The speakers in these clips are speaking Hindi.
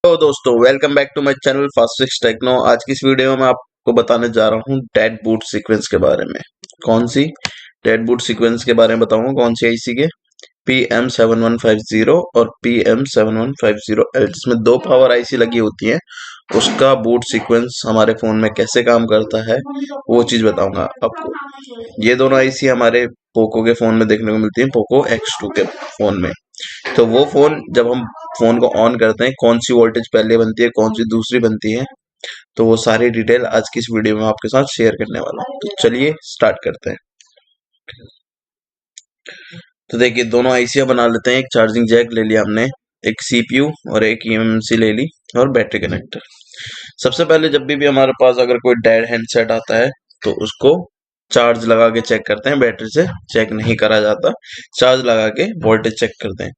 तो दोस्तों welcome back to my channel fast techno. आज की इस वीडियो में मैं आपको बताने जा रहा हूँ डेड बूट सीक्वेंस के बारे में। कौन सी डेड बूट सीक्वेंस के बारे में बताऊंगा, कौन सी आईसी के PM7150 और PM7150L, जिसमें दो पावर आईसी लगी होती है, उसका बूट सीक्वेंस हमारे फोन में कैसे काम करता है वो चीज बताऊंगा आपको। ये दोनों आईसी हमारे पोको के फोन में देखने को मिलती है, पोको X2 के फोन में। तो वो फोन जब हम फोन को ऑन करते हैं, कौन सी वोल्टेज पहले बनती है, कौन सी दूसरी बनती है, तो वो सारी डिटेल आज की इस वीडियो में आपके साथ शेयर करने वाला हूँ। तो चलिए स्टार्ट करते हैं। तो देखिए, दोनों आईसियां बना लेते हैं। एक चार्जिंग जैक ले लिया हमने, एक सीपीयू और एक ईएमएमसी ले ली, और बैटरी कनेक्टर। सबसे पहले जब भी हमारे पास अगर कोई डेड हैंडसेट आता है तो उसको चार्ज लगा के चेक करते हैं। बैटरी से चेक नहीं करा जाता, चार्ज लगा के वोल्टेज चेक करते हैं।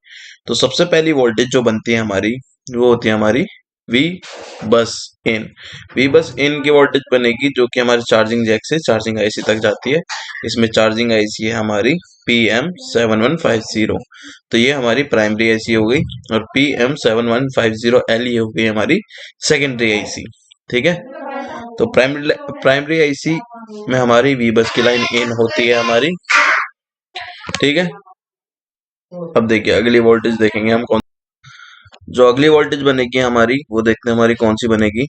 तो सबसे पहली वोल्टेज जो बनती है हमारी, वो होती है हमारी वी बस इन। वी बस इन की वोल्टेज बनेगी जो कि हमारे चार्जिंग जैक से चार्जिंग आईसी तक जाती है। इसमें चार्जिंग आईसी है हमारी PM7150। तो ये हमारी प्राइमरी आईसी हो गई, और PM7150L ये हो गई हमारी सेकेंडरी आईसी। ठीक है, तो प्राइमरी आईसी में हमारी वी बस की लाइन इन होती है हमारी। ठीक है, अब देखिए अगली वोल्टेज देखेंगे हम कौन। जो अगली वोल्टेज बनेगी हमारी, वो देखते हैं हमारी कौन सी बनेगी।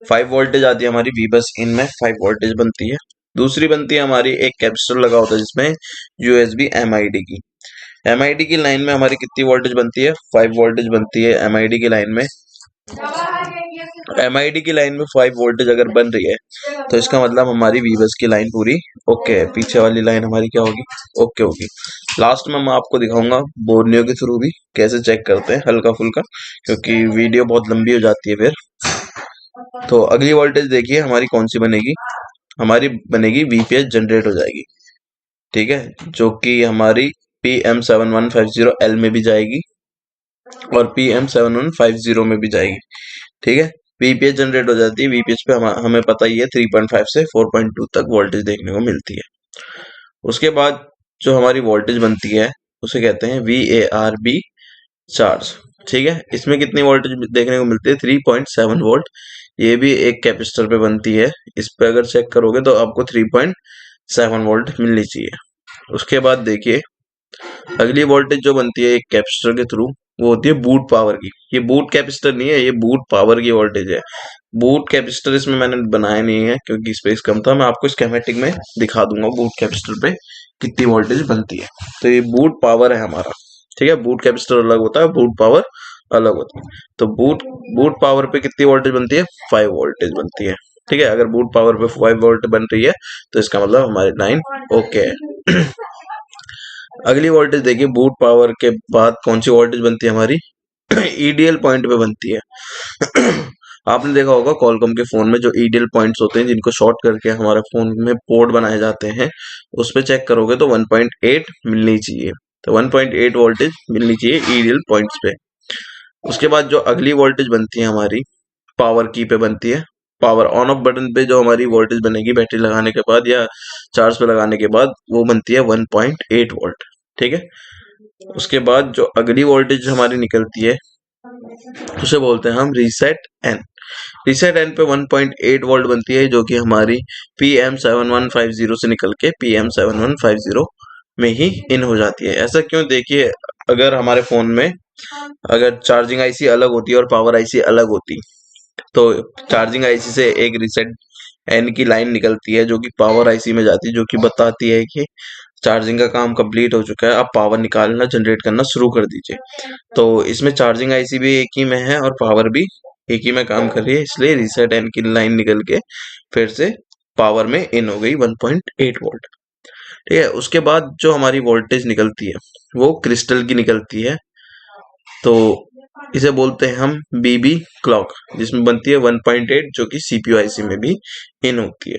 5 वोल्टेज आती है हमारी वी बस इन में, 5 वोल्टेज बनती है। दूसरी बनती है हमारी, एक कैपेसिटर लगा होता है जिसमें यूएसबी एमआईडी की। एमआईडी की लाइन में हमारी कितनी वोल्टेज बनती है? 5 वोल्टेज बनती है एमआईडी की लाइन में। एमआईडी की लाइन में 5 वोल्टेज अगर बन रही है तो इसका मतलब हमारी वीबस की लाइन पूरी ओके है। पीछे वाली लाइन हमारी क्या होगी? ओके होगी। लास्ट में मैं आपको दिखाऊंगा बोर्नियो के थ्रू भी कैसे चेक करते हैं, हल्का फुल्का, क्योंकि वीडियो बहुत लंबी हो जाती है फिर। तो अगली वोल्टेज देखिए हमारी कौन सी बनेगी। हमारी बनेगी वीपीएस जनरेट हो जाएगी। ठीक है, जो कि हमारी PM7150L में भी जाएगी और PM7150 में भी जाएगी। ठीक है, वीपीएस जनरेट हो जाती है। वीपीएस पे हमें पता ही है 3.5 से 4.2 तक वोल्टेज देखने को मिलती है। उसके बाद जो हमारी वोल्टेज बनती है उसे कहते हैं VARB चार्ज। ठीक है, इसमें कितनी वोल्टेज देखने को मिलती है? 3.7 वोल्ट। ये भी एक कैपेसिटर पे बनती है। इस पे अगर चेक करोगे तो आपको 3.7 वोल्ट मिलनी चाहिए। उसके बाद देखिए अगली वोल्टेज जो बनती है एक कैपेसिटर के थ्रू, वो होती है बूट पावर की। ये बूट कैपेसिटर नहीं है, ये बूट पावर की वोल्टेज है। बूट कैपेसिटर इसमें मैंने बनाया नहीं है क्योंकि स्पेस कम था। मैं आपको स्कीमेटिक में दिखा दूंगा बूट कैपेसिटर पे कितनी वोल्टेज बनती है। तो ये बूट पावर है हमारा। ठीक है, बूट कैपेसिटर अलग होता है, बूट पावर अलग होती है। तो बूट बूट पावर पे कितनी वोल्टेज बनती है? 5 वोल्टेज बनती है। ठीक है, अगर बूट पावर पे 5 वोल्ट बन रही है तो इसका मतलब हमारी लाइन ओके है। अगली वोल्टेज देखिए, बूट पावर के बाद कौन सी वोल्टेज बनती है हमारी? ईडीएल पॉइंट पे बनती है। आपने देखा होगा कॉलकॉम के फोन में जो ईडीएल पॉइंट्स होते हैं, जिनको शॉर्ट करके हमारे फोन में पोर्ट बनाए जाते हैं, उस पे चेक करोगे तो 1.8 मिलनी चाहिए। तो 1.8 वोल्टेज मिलनी चाहिए ईडीएल पॉइंट्स पे। उसके बाद जो अगली वोल्टेज बनती है हमारी, पावर की पे बनती है। पावर ऑन ऑफ बटन पे जो हमारी वोल्टेज बनेगी बैटरी लगाने के बाद या चार्ज पे लगाने के बाद, वो बनती है 1.8 वोल्ट। ठीक है, उसके बाद जो अगली वोल्टेज हमारी निकलती है उसे बोलते हैं हम रीसेट एन। रीसेट एन पे 1.8 वोल्ट बनती है, जो कि हमारी PM7150 से निकल के PM7150 में ही इन हो जाती है। ऐसा क्यों? देखिए, अगर हमारे फोन में अगर चार्जिंग आईसी अलग होती और पावर आईसी अलग होती, तो चार्जिंग आईसी से एक रीसेट एन की लाइन निकलती है जो कि पावर आईसी में जाती है, जो कि बताती है कि चार्जिंग का काम कंप्लीट हो चुका है, अब पावर निकालना जनरेट करना शुरू कर दीजिए। तो इसमें चार्जिंग आईसी भी एक ही में है और पावर भी एक ही में काम कर रही है, इसलिए रीसेट एन की लाइन निकल के फिर से पावर में इन हो गई 1.8 वोल्ट। ठीक है, उसके बाद जो हमारी वोल्टेज निकलती है वो क्रिस्टल की निकलती है। तो इसे बोलते हैं हम बीबी क्लॉक, जिसमें बनती है 1.8, जो कि सीपीयू आईसी में भी इन होती है।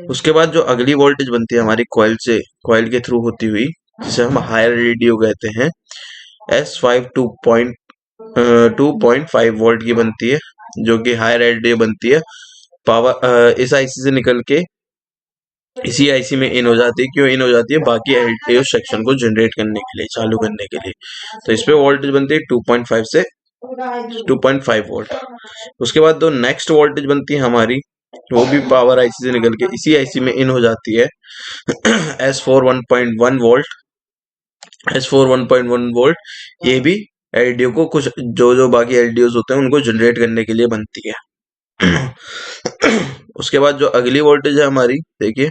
उसके बाद जो अगली वोल्टेज बनती है हमारी कॉइल के थ्रू होती हुई, जिसे हम हायर रेडियो कहते हैं, S5 2.5 वोल्ट की बनती है, जो कि हायर रेडियो बनती है। पावर इस आईसी से निकल के इसी आईसी में इन हो जाती है। क्यों इन हो जाती है? बाकी एलटीओ सेक्शन को जनरेट करने के लिए, चालू करने के लिए। तो इस पे वोल्टेज बनती है 2.5 से 2.5 वोल्ट। उसके बाद जो नेक्स्ट वोल्टेज बनती है हमारी, वो भी पावर आईसी से निकल के इसी आईसी में इन हो जाती है। S4 1.1 volt, S4 1.1 volt. ये भी एलडीओ को कुछ जो जो बाकी एलडीओ होते हैं उनको जनरेट करने के लिए बनती है। उसके बाद जो अगली वोल्टेज है हमारी, देखिए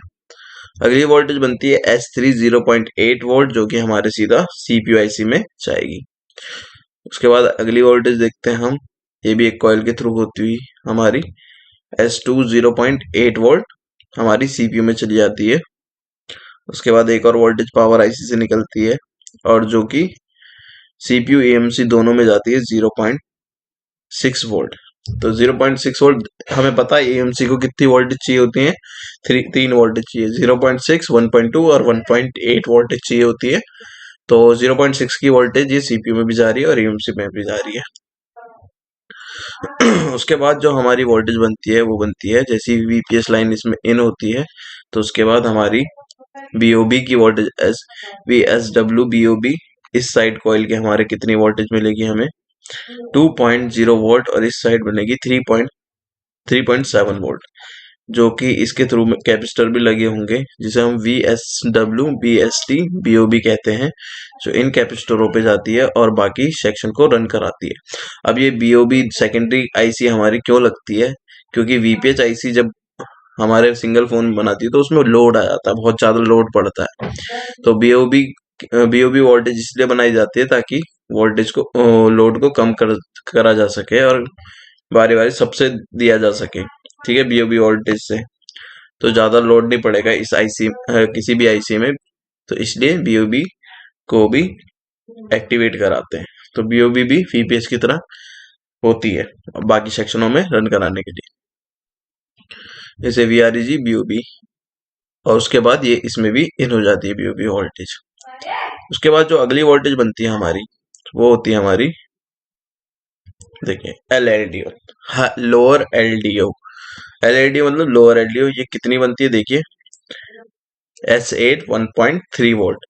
अगली वोल्टेज बनती है S3 0.8 वोल्ट, जो कि हमारे सीधा सीपीयू आईसी में जाएगी। उसके बाद अगली वोल्टेज देखते हैं हम, ये भी एक कॉइल के थ्रू होती हुई हमारी S2 0.8 वोल्ट हमारी सीपीयू में चली जाती है। उसके बाद एक और वोल्टेज पावर आईसी से निकलती है और जो कि सीपीयू एएमसी दोनों में जाती है 0.6 वोल्ट। तो 0.6 वोल्ट हमें पता है एएमसी को कितनी वोल्टेज चाहिए होती है, 3 वोल्टेज चाहिए, 0.6, 1.2 और 1.8 वोल्टेज चाहिए होती है। तो 0.6 की वोल्टेज ये सीपीयू में भी जा रही है और एएमसी में भी जा रही है। उसके बाद जो हमारी वोल्टेज बनती है वो बनती है, जैसी वीपीएस लाइन इसमें इन होती है तो उसके बाद हमारी बीओबी की वोल्टेज VSW बीओबी इस साइड कॉइल के हमारे कितनी वोल्टेज मिलेगी हमें 2.0 वोल्ट और इस साइड बनेगी 3.7 वोल्ट, जो कि इसके थ्रू में कैपेसिटर भी लगे होंगे जिसे हम VSW BST BOB कहते हैं, जो इन कैपेसिटरों पे जाती है और बाकी सेक्शन को रन कराती है। अब ये BOB सेकेंडरी आईसी हमारी क्यों लगती है, क्योंकि वीपीएच आईसी जब हमारे सिंगल फोन बनाती है तो उसमें लोड आ जाता है, बहुत ज्यादा लोड पड़ता है। तो बीओबी वोल्टेज इसलिए बनाई जाती है ताकि वोल्टेज को लोड को कम करा जा सके और बारी बारी सबसे दिया जा सके, ठीक है, बीओबी वोल्टेज से। तो ज्यादा लोड नहीं पड़ेगा इस आईसी किसी भी आईसी में, तो इसलिए बीओबी को भी एक्टिवेट कराते हैं। तो बीओबी भी वीपीएस की तरह होती है बाकी सेक्शनों में रन कराने के लिए, जैसे VREG बीओबी। और उसके बाद ये इसमें भी इन हो जाती है बीओबी वोल्टेज। उसके बाद जो अगली वोल्टेज बनती है हमारी वो होती है हमारी, देखिए LLDO, लोअर एलडीओ। LLDO मतलब लोअर एलडीओ। ये कितनी बनती है, देखिए S8 1.3 वोल्ट।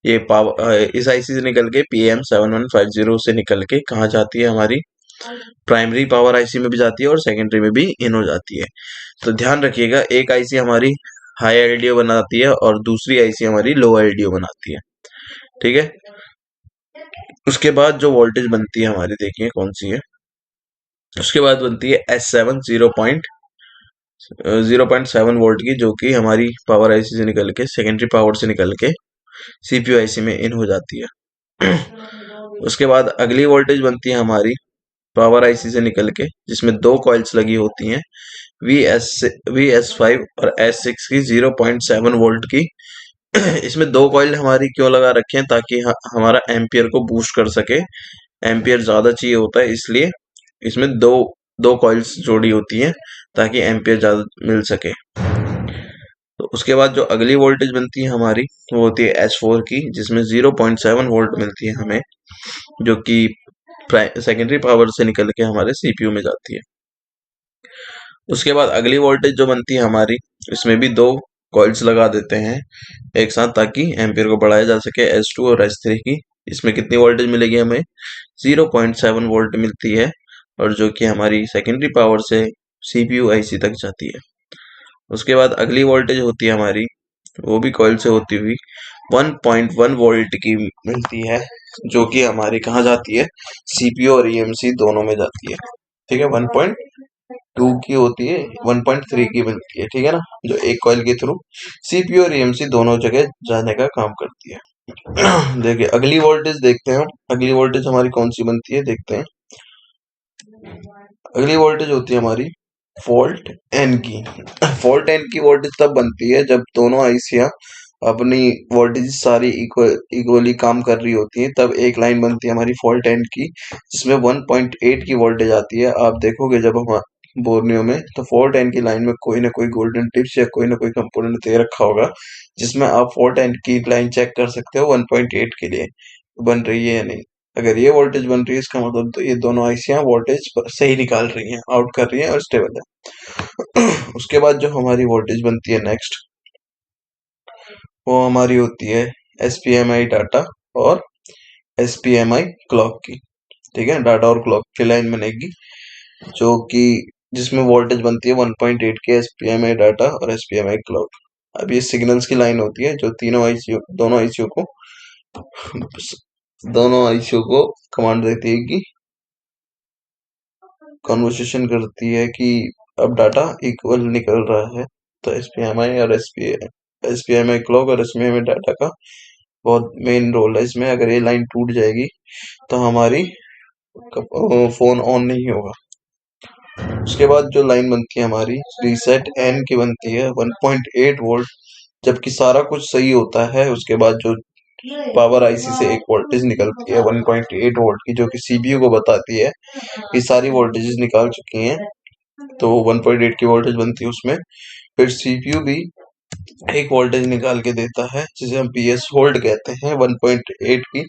ये पावर इस आईसी से निकल के PM7150 से निकल के कहाँ जाती है हमारी प्राइमरी पावर आईसी में भी जाती है और सेकेंडरी में भी इन हो जाती है। तो ध्यान रखिएगा, एक आईसी हमारी हाई एलडीओ बनाती है और दूसरी आईसी हमारी लो एलडीओ बनाती है, ठीक है। उसके बाद जो वोल्टेज बनती है हमारी, देखिए कौन सी है। उसके बाद बनती है S7 0.7 वोल्ट की, जो कि हमारी पावर आईसी से निकल के सेकेंडरी पावर से निकल के सीपीयू आईसी में इन हो जाती है। उसके बाद अगली वोल्टेज बनती है हमारी पावर आईसी से निकल के, जिसमें दो कॉइल्स लगी होती हैं VS5 और S6 की 0.7 वोल्ट की। इसमें दो कॉइल हमारी क्यों लगा रखे हैं, ताकि हमारा एम्पियर को बूस्ट कर सके, एम्पियर ज्यादा चाहिए होता है इसलिए इसमें दो दो कॉइल्स जोड़ी होती हैं ताकि एम्पियर ज्यादा मिल सके। तो उसके बाद जो अगली वोल्टेज बनती है हमारी वो होती है S4 की, जिसमें 0.7 वोल्ट मिलती है हमें, जो कि सेकेंडरी पावर से निकल के हमारे सीपीयू में जाती है। उसके बाद अगली वोल्टेज जो बनती है हमारी, इसमें भी दो कॉइल्स लगा देते हैं एक साथ ताकि एम्पियर को बढ़ाया जा सके, S2 और S3 की। इसमें कितनी वोल्टेज मिलेगी हमें 0.7 वोल्ट मिलती है और जो कि हमारी सेकेंडरी पावर से सीपीयू आईसी तक जाती है। उसके बाद अगली वोल्टेज होती है हमारी, वो भी कॉइल से होती हुई 1.1 वोल्ट की मिलती है, जो कि हमारी कहाँ जाती है सीपीयू और ईएमसी दोनों में जाती है, ठीक है। 1.2 की होती है, 1.3 की मिलती है, ठीक है ना, जो एक कॉइल के थ्रू सीपीयू और ईएमसी दोनों जगह जाने का काम करती है। देखिए अगली वोल्टेज देखते हैं हम, अगली वोल्टेज हमारी कौन सी बनती है देखते हैं। अगली वोल्टेज होती है हमारी फॉल्ट एन की। फॉल्ट एन की वोल्टेज तब बनती है जब दोनों आईसियां अपनी वोल्टेज सारी इक्वली काम कर रही होती है, तब एक लाइन बनती है हमारी फॉल्ट एन की जिसमें 1.8 की वोल्टेज आती है। आप देखोगे जब हम बोर्नियो में, तो फॉल्ट एन की लाइन में कोई ना कोई गोल्डन टिप्स या कोई ना कोई कंपोनेंट दे रखा होगा जिसमें आप फॉल्ट एन की लाइन चेक कर सकते हो 1.8 के लिए बन रही है या नहीं। अगर ये वोल्टेज बन रही है इसका मतलब तो ये दोनों आईसियां वोल्टेज सही निकाल रही हैं, आउट कर रही हैं और स्टेबल है। उसके बाद जो हमारी वोल्टेज बनती है नेक्स्ट, वो हमारी होती है SPMI डाटा और SPMI क्लॉक की। ठीक है, डाटा और क्लॉक की लाइन बनेगी जो कि जिसमें वोल्टेज बनती है 1.8 के एसपीएमआई डाटा और एसपीएमआई क्लॉक। अब ये सिग्नल्स की लाइन होती है जो तीनों आईसीयू दोनों आईसीयू को कमांड देती है कि कन्वर्सेशन करती है कि अब डाटा इक्वल निकल रहा है। तो एसपीएमआई और एसपीएमआई क्लॉक और एसपीएमआई डाटा का बहुत मेन रोल है इसमें। अगर ये लाइन टूट जाएगी तो हमारी फोन ऑन नहीं होगा। उसके बाद जो लाइन बनती है हमारी रीसेट एन की बनती है 1.8 वोल्ट। जबकि सारा कुछ सही होता है उसके बाद जो पावर आईसी से एक वोल्टेज निकलती है 1.8 वोल्ट की, जो कि सीपीयू को बताती है कि सारी वोल्टेजेस निकाल चुकी हैं। तो 1.8 की वोल्टेज बनती है उसमें। फिर सीपीयू भी एक वोल्टेज निकाल के देता है जिसे हम पीएस होल्ड कहते हैं 1.8 की।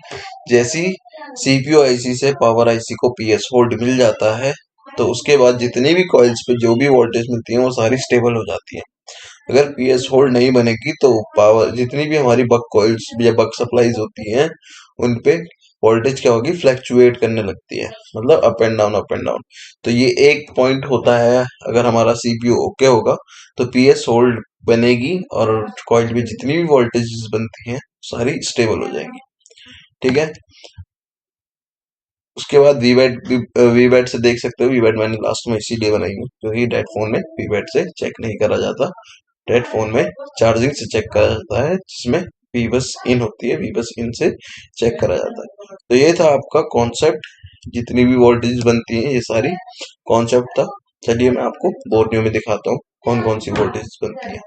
जैसी सीपीयू आईसी से पावर आईसी को पीएस होल्ड मिल जाता है तो उसके बाद जितनी भी कॉइल्स पे जो भी वोल्टेज मिलती है वो सारी स्टेबल हो जाती है। अगर पीएस होल्ड नहीं बनेगी तो पावर जितनी भी हमारी बक कॉइल्स या बक सप्लाईज होती हैं उन पे वोल्टेज क्या होगी, फ्लैक्चुएट करने लगती है, मतलब up and down up and down. तो ये एक पॉइंट होता है। अगर हमारा सीपीयू ओके होगा तो पीएस होल्ड बनेगी और कॉइल में जितनी भी वोल्टेज बनती हैं सारी स्टेबल हो जाएंगी। ठीक है। उसके बाद वीवैट से देख सकते हो। वीवैट मैंने लास्ट में इसीलिए बनाई है क्योंकि डेड फोन में वीवैट से चेक नहीं करा जाता। डेड फोन में चार्जिंग से चेक करा जाता है जिसमें वीबस इन होती है, वीबस इन से चेक करा जाता है। तो ये था आपका कॉन्सेप्ट। जितनी भी वोल्टेज बनती हैं ये सारी कॉन्सेप्ट था। चलिए मैं आपको बोर्नियो में दिखाता हूँ कौन कौन सी वोल्टेज बनती है।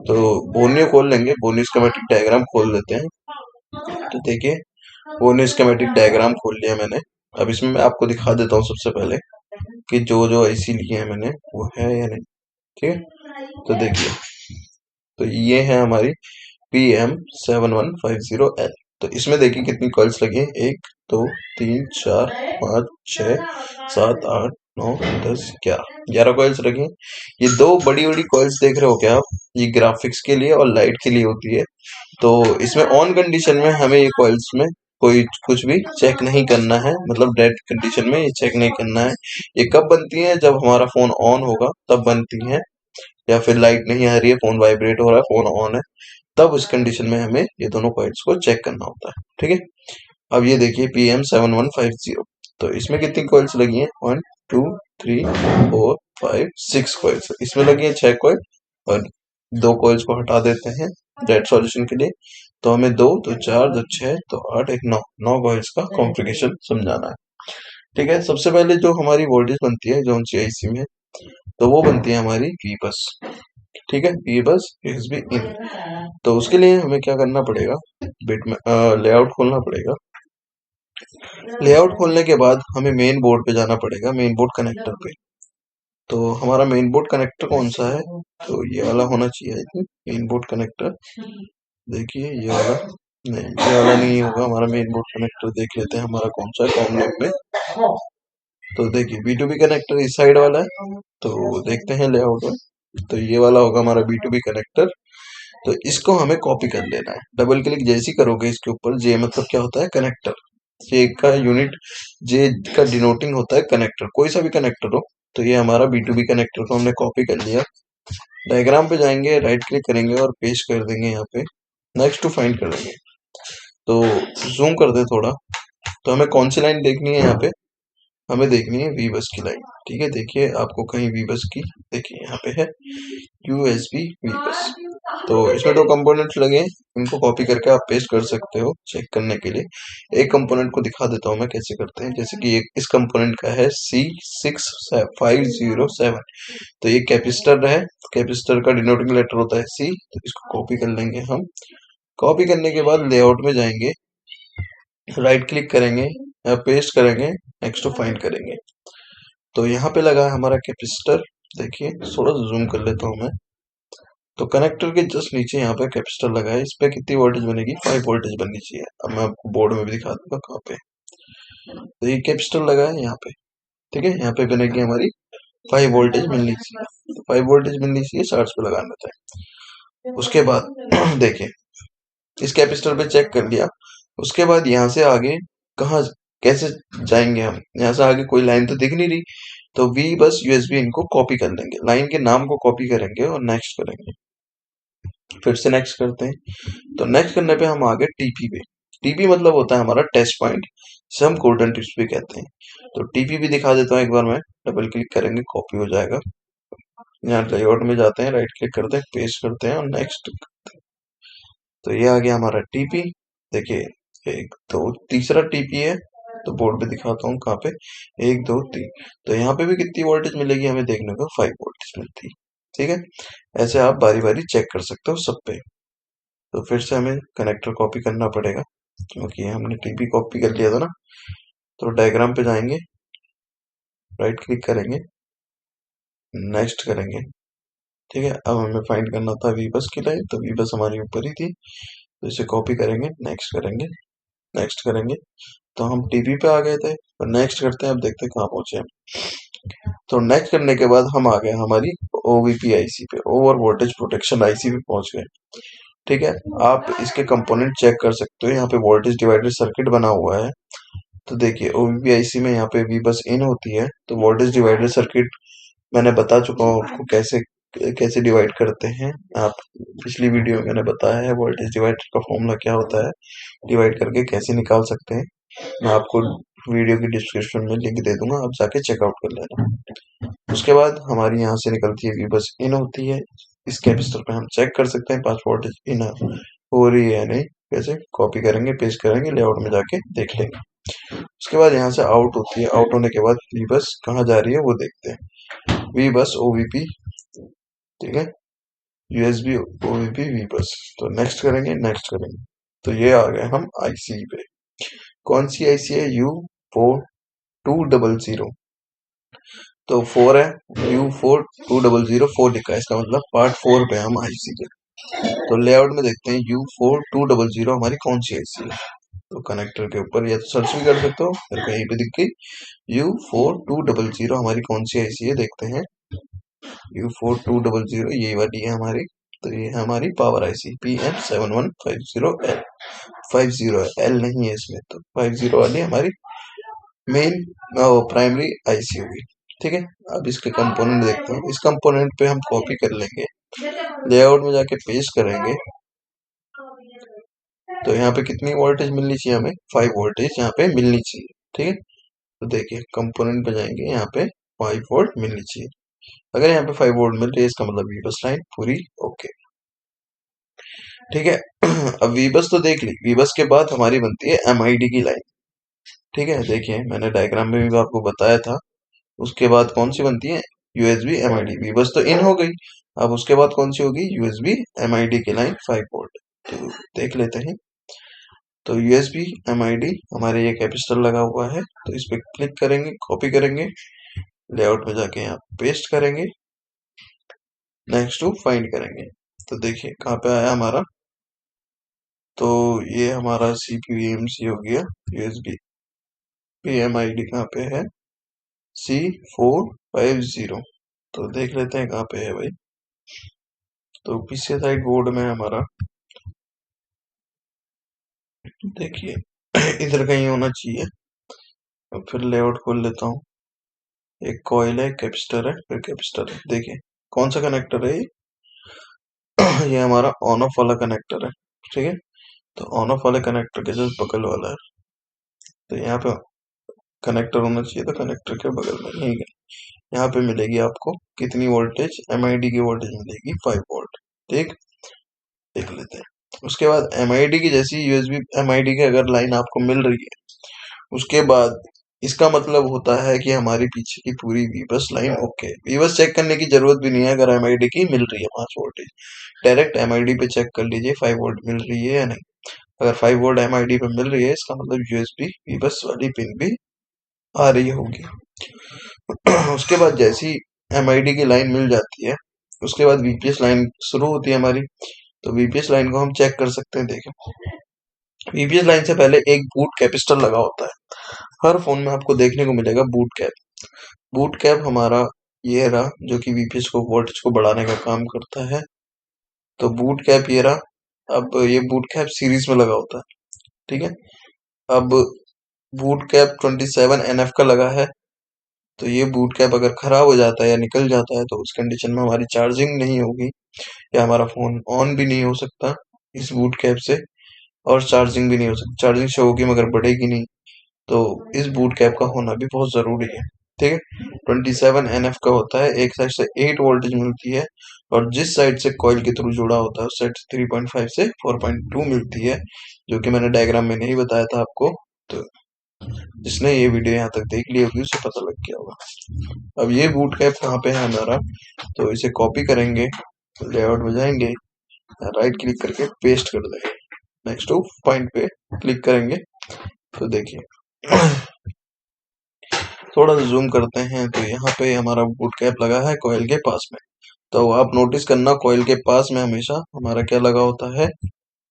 तो बोर्नियो खोल लेंगे, बोर्नियो स्कीमेटिक डायग्राम खोल लेते हैं। तो देखिए बोर्नियो स्कीमेटिक डायग्राम खोल लिया मैंने। अब इसमें मैं आपको दिखा देता हूँ सबसे पहले कि जो जो आईसी लिखी है मैंने वो है या नहीं। ठीक है। तो देखिए, तो ये है हमारी PM7150L। तो इसमें देखिए कितनी कॉइल्स लगी हैं, 1 2 3 4 5 6 7 8 9 10 11 कॉइल्स लगी हैं। ये दो बड़ी बड़ी कॉइल्स देख रहे हो क्या आप, ये ग्राफिक्स के लिए और लाइट के लिए होती है। तो इसमें ऑन कंडीशन में हमें ये कॉइल्स में कोई कुछ भी चेक नहीं करना है, मतलब डेड कंडीशन में ये चेक नहीं करना है। ये कब बनती है, जब हमारा फोन ऑन होगा तब बनती है, या फिर लाइट नहीं आ रही है, फोन वाइब्रेट हो रहा है, फोन ऑन है, तब उस कंडीशन में हमें ये दोनों कॉइल्स को चेक करना होता है। ठीक है। अब ये देखिए PM7150। तो इसमें कितनी कॉइल्स लगी हैं, 1 2 3 4 5 6 कॉइल्स इसमें लगी हैं, 6 कॉइल। और 2 कॉइल्स को हटा देते हैं डेड सॉल्यूशन के लिए। तो हमें 2 तो 4 तो 6 तो 8 एक 9 कॉइल्स का कॉन्फ़िगरेशन समझाना है। ठीक है। सबसे पहले जो हमारी वोल्टेज बनती है जो आईसी में, तो वो बनती है हमारी वी बस। ठीक है, वी बस इज बी इन। तो उसके लिए हमें क्या करना पड़ेगा, बिट में लेआउट खोलना पड़ेगा। लेआउट खोलने के बाद हमें मेन बोर्ड पे जाना पड़ेगा, मेन बोर्ड कनेक्टर पे। तो हमारा मेन बोर्ड कनेक्टर कौन सा है, तो ये वाला होना चाहिए मेन बोर्ड कनेक्टर। देखिए ये वाला नहीं, ये वाला नहीं होगा हमारा मेन बोर्ड कनेक्टर। देख लेते हैं हमारा कौन सा है कॉम नेम में। तो देखिए B2B कनेक्टर इस साइड वाला है। तो देखते हैं लेआउट में, तो ये वाला होगा हमारा B2B कनेक्टर। तो इसको हमें कॉपी कर लेना है। डबल क्लिक जैसे ही करोगे इसके ऊपर, जे मतलब क्या होता है, कनेक्टर। जे का यूनिट, जे का डिनोटिंग होता है कनेक्टर, कोई सा भी कनेक्टर हो। तो ये हमारा B2B कनेक्टर को हमने कॉपी कर लिया। डायग्राम पे जाएंगे, राइट क्लिक करेंगे और पेस्ट कर देंगे यहाँ पे, नेक्स्ट टू फाइंड कर देंगे। तो जूम कर दे थोड़ा। तो हमें कौन सी लाइन देखनी है यहाँ पे, हमें देखनी है वी बस की लाइन। ठीक है, देखिए आपको कहीं वी बस की, देखिए यहाँ पे है USB वी बस। तो इसमें 2 कंपोनेंट्स लगे हैं, इनको कॉपी करके आप पेस्ट कर सकते हो चेक करने के लिए। एक कंपोनेंट को दिखा देता हूँ मैं कैसे करते हैं। जैसे कि एक इस कंपोनेंट का है C6507। तो ये कैपेसिटर है, कैपेसिटर का डिनोटिंग लेटर होता है C। तो इसको कॉपी कर लेंगे हम। कॉपी करने के बाद लेआउट में जाएंगे, राइट क्लिक करेंगे या पेस्ट करेंगे, नेक्स्ट टू फाइंड करेंगे। तो यहाँ पे लगा है हमारा कैपेसिटर। देखिए थोड़ा सा जूम कर लेता हूँ मैं। तो कनेक्टर के जस्ट नीचे यहाँ पे कैपेसिटर लगा है। इस पे कितनी वोल्टेज बनेगी, 5 वोल्टेज बननी चाहिए। अब मैं आपको बोर्ड में भी दिखा दूंगा कहाँ पे। तो ये कैपेसिटर लगा है यहाँ पे। ठीक है, यहाँ पे बनेगी हमारी 5 वोल्टेज मिलनी चाहिए। तो 5 वोल्टेज मिलनी चाहिए, शॉर्ट्स पे लगाना था। उसके बाद देखिए इस कैपेसिटर पे चेक कर लिया। उसके बाद यहाँ से आगे कहाँ कैसे जाएंगे हम, यहाँ से आगे कोई लाइन तो दिख नहीं रही, तो वी बस यूएसबी इनको कॉपी कर लेंगे, लाइन के नाम को कॉपी करेंगे और नेक्स्ट करेंगे। फिर से नेक्स्ट करते हैं, तो नेक्स्ट करने पे हम आ गए टीपी पे। टीपी मतलब होता है हमारा टेस्ट पॉइंट, जिसे हम गोल्डन टिप्स भी कहते हैं। तो टीपी भी दिखा देता हूँ एक बार मैं, डबल क्लिक करेंगे कॉपी हो जाएगा। यहाँ लेआउट में जाते हैं, राइट क्लिक करते हैं, पेस्ट करते हैं और नेक्स्ट। तो ये आ गया हमारा टीपी। देखिए एक दो तीसरा टीपी है, तो बोर्ड पे दिखाता हूँ कहाँ पे, एक दो तीन। तो यहाँ पे भी कितनी वोल्टेज मिलेगी हमें देखने को, 5 वोल्टेज मिलती है। ठीक है, ऐसे आप बारी बारी चेक कर सकते हो सब पे। तो फिर से हमें कनेक्टर कॉपी करना पड़ेगा, क्योंकि हमने टीपी कॉपी कर लिया था ना। तो डायग्राम पे जाएंगे, राइट क्लिक करेंगे, नेक्स्ट करेंगे। ठीक है, अब हमें फाइंड करना था वीबस की लाइन, तो वीबस हमारी ऊपर ही थी, तो इसे कॉपी करेंगे, नेक्स्ट करेंगे, नेक्स्ट करेंगे। तो हम टीपी पे आ गए थे, और नेक्स्ट करते हैं, अब देखते हैं कहाँ पहुंचे हम। तो नेक्स्ट करने के बाद हम आ गए हमारी ओवीपी आईसी पे, ओवर वोल्टेज प्रोटेक्शन आईसी पे पहुंच गए। ठीक है, आप इसके कंपोनेंट चेक कर सकते हो, यहाँ पे वोल्टेज डिवाइडर सर्किट बना हुआ है। तो देखिए ओवीपी आईसी में यहाँ पे वी बस इन होती है, तो वोल्टेज डिवाइडर सर्किट मैंने बता चुका हूँ आपको कैसे कैसे डिवाइड करते हैं। आप पिछली वीडियो में मैंने बताया है वोल्टेज डिवाइडर का फॉर्मूला क्या होता है, डिवाइड करके कैसे निकाल सकते हैं। मैं आपको वीडियो की डिस्क्रिप्शन में लिंक दे दूंगा, आप जाके चेकआउट कर लेना। उसके बाद हमारी यहाँ से निकलती है वी बस इन होती है, इस कैपेसिटर पे हम चेक कर सकते हैं 5 वोल्टेज इन हो रही है या नहीं। कैसे कॉपी करेंगे, पेस्ट करेंगे, लेआउट में जाके देख लेंगे। उसके बाद यहाँ से आउट होती है, आउट होने के बाद वी बस कहाँ जा रही है वो देखते हैं। वी बस ओवीपी, ठीक है, यूएसबी ओवीपी वी बस। तो नेक्स्ट करेंगे, नेक्स्ट करेंगे। तो ये आ गए हम आईसी पे। कौन सी आईसी है, U4200। तो 4 है, U4200 4 लिखा है, इसका मतलब पार्ट 4 पे हम आईसी के। तो लेआउट में देखते हैं U4200 हमारी कौन सी आईसी है। तो कनेक्टर के ऊपर या तो सर्च भी कर सकते हो, फिर कहीं पे दिख गई U4200 हमारी कौन सी आईसी है, देखते हैं। U4200 ये वाली है हमारी। तो ये है हमारी पावर आईसी PM7150L। 50 है, एल नहीं है इसमें, तो 50 वाली हमारी मेन प्राइमरी आईसी होगी। ठीक है, अब इसके कंपोनेंट देखते हैं। इस कंपोनेंट पे हम कॉपी कर लेंगे, लेआउट में जाके पेस्ट करेंगे। तो यहाँ पे कितनी वोल्टेज मिलनी चाहिए हमें, 5 वोल्टेज यहाँ पे मिलनी चाहिए। ठीक है, तो देखिए कंपोनेंट पे जाएंगे, यहाँ पे 5 वोल्ट मिलनी चाहिए। अगर यहाँ पे 5 वोल्ट मिल रही है, इसका मतलब वीबस लाइन पूरी ओके। ठीक है, अब वीबस तो देख ली, वीबस के बाद हमारी बनती है एमआईडी की लाइन। ठीक है, देखिए मैंने डायग्राम में भी आपको बताया था। उसके बाद कौन सी बनती है, यूएसबी एमआईडी। वीबस तो इन हो गई, अब उसके बाद कौन सी होगी, यूएसबी एमआईडी की लाइन 5 वोल्ट। तो देख लेते हैं। तो यूएसबी एमआईडी हमारे ये कैपेसिटर लगा हुआ है, तो इस पे क्लिक करेंगे, कॉपी करेंगे, लेआउट में जाके यहाँ पेस्ट करेंगे, नेक्स्ट टू फाइंड करेंगे। तो देखिए कहाँ पे आया हमारा, तो ये हमारा CPVMC हो गया। यूएसबी PMID कहाँ पे है, C450। तो देख लेते हैं कहाँ पे है भाई। तो पीछे साइड बोर्ड में हमारा, देखिए इधर कहीं होना चाहिए। अब फिर लेआउट खोल लेता हूँ। एक कॉइल है, कैपेसिटर है, फिर कैपेसिटर है। देखिए कौन सा कनेक्टर है ये ये हमारा ऑन ऑफ वाला कनेक्टर है। ठीक है, तो ऑन ऑफ वाले कनेक्टर के जस्ट बगल वाला है। तो यहाँ पे कनेक्टर होना चाहिए, तो कनेक्टर के बगल में नहीं है। यहाँ पे मिलेगी आपको कितनी वोल्टेज, एमआईडी की वोल्टेज मिलेगी 5 वोल्ट। ठीक, देख लेते हैं। उसके बाद एमआईडी की, जैसी यूएसबी एमआईडी की अगर लाइन आपको मिल रही है, उसके बाद इसका मतलब होता है कि हमारी पीछे की पूरी vibes line okay. Vibes check करने की जरूरत भी नहीं है, अगर एमआईडी की मिल रही है 5 वोल्टेज, डायरेक्ट एमआईडी पे चेक कर लीजिए 5 वोल्ट मिल रही है या नहीं। अगर 5 वोल्ट एमआईडी पे मिल रही है, इसका मतलब यूएसबी वीबस वाली पिन भी आ रही होगी। उसके बाद जैसी एमआईडी की लाइन मिल जाती है, उसके बाद वीपीएस लाइन शुरू होती है हमारी। तो वीपीएस लाइन को हम चेक कर सकते हैं। देखें, वीपीएस लाइन से पहले एक बूट कैपेसिटर लगा होता है। हर फोन में आपको देखने को मिलेगा बूट कैप। बूट कैप हमारा ये रहा, जो कि वीपीएस को वोल्टेज को बढ़ाने का काम करता है। तो बूट कैप ये रहा। अब ये बूट कैप सीरीज में लगा होता है। ठीक है, अब बूट कैप 27 NF का लगा है। तो ये बूट कैप अगर खराब हो जाता है या निकल जाता है तो उस कंडीशन में हमारी चार्जिंग नहीं होगी या हमारा फोन ऑन भी नहीं हो सकता इस बूट कैप से, और चार्जिंग भी नहीं हो सकती। चार्जिंग शो होगी मगर बढ़ेगी नहीं। तो इस बूट कैप का होना भी बहुत जरूरी है। ठीक है, 27 NF का होता है। एक साइड से 8 वोल्टेज मिलती है और जिस साइड से कॉइल के थ्रू जुड़ा होता है उस साइड से 3.5 से 4.2 मिलती है, जो कि मैंने डायग्राम में नहीं बताया था आपको। तो जिसने ये वीडियो यहाँ तक देख ली होगी उसे पता लग गया होगा। अब ये बूट कैप कहाँ पे है हमारा, तो इसे कॉपी करेंगे, लेआउट में जाएंगे, राइट क्लिक करके पेस्ट कर देंगे, नेक्स्ट टू पॉइंट पे क्लिक करेंगे। तो देखिए थोड़ा सा जूम करते हैं तो यहाँ पे हमारा बूट कैप लगा है कॉइल के पास में। तो आप नोटिस करना कॉइल के पास में हमेशा हमारा क्या लगा होता है,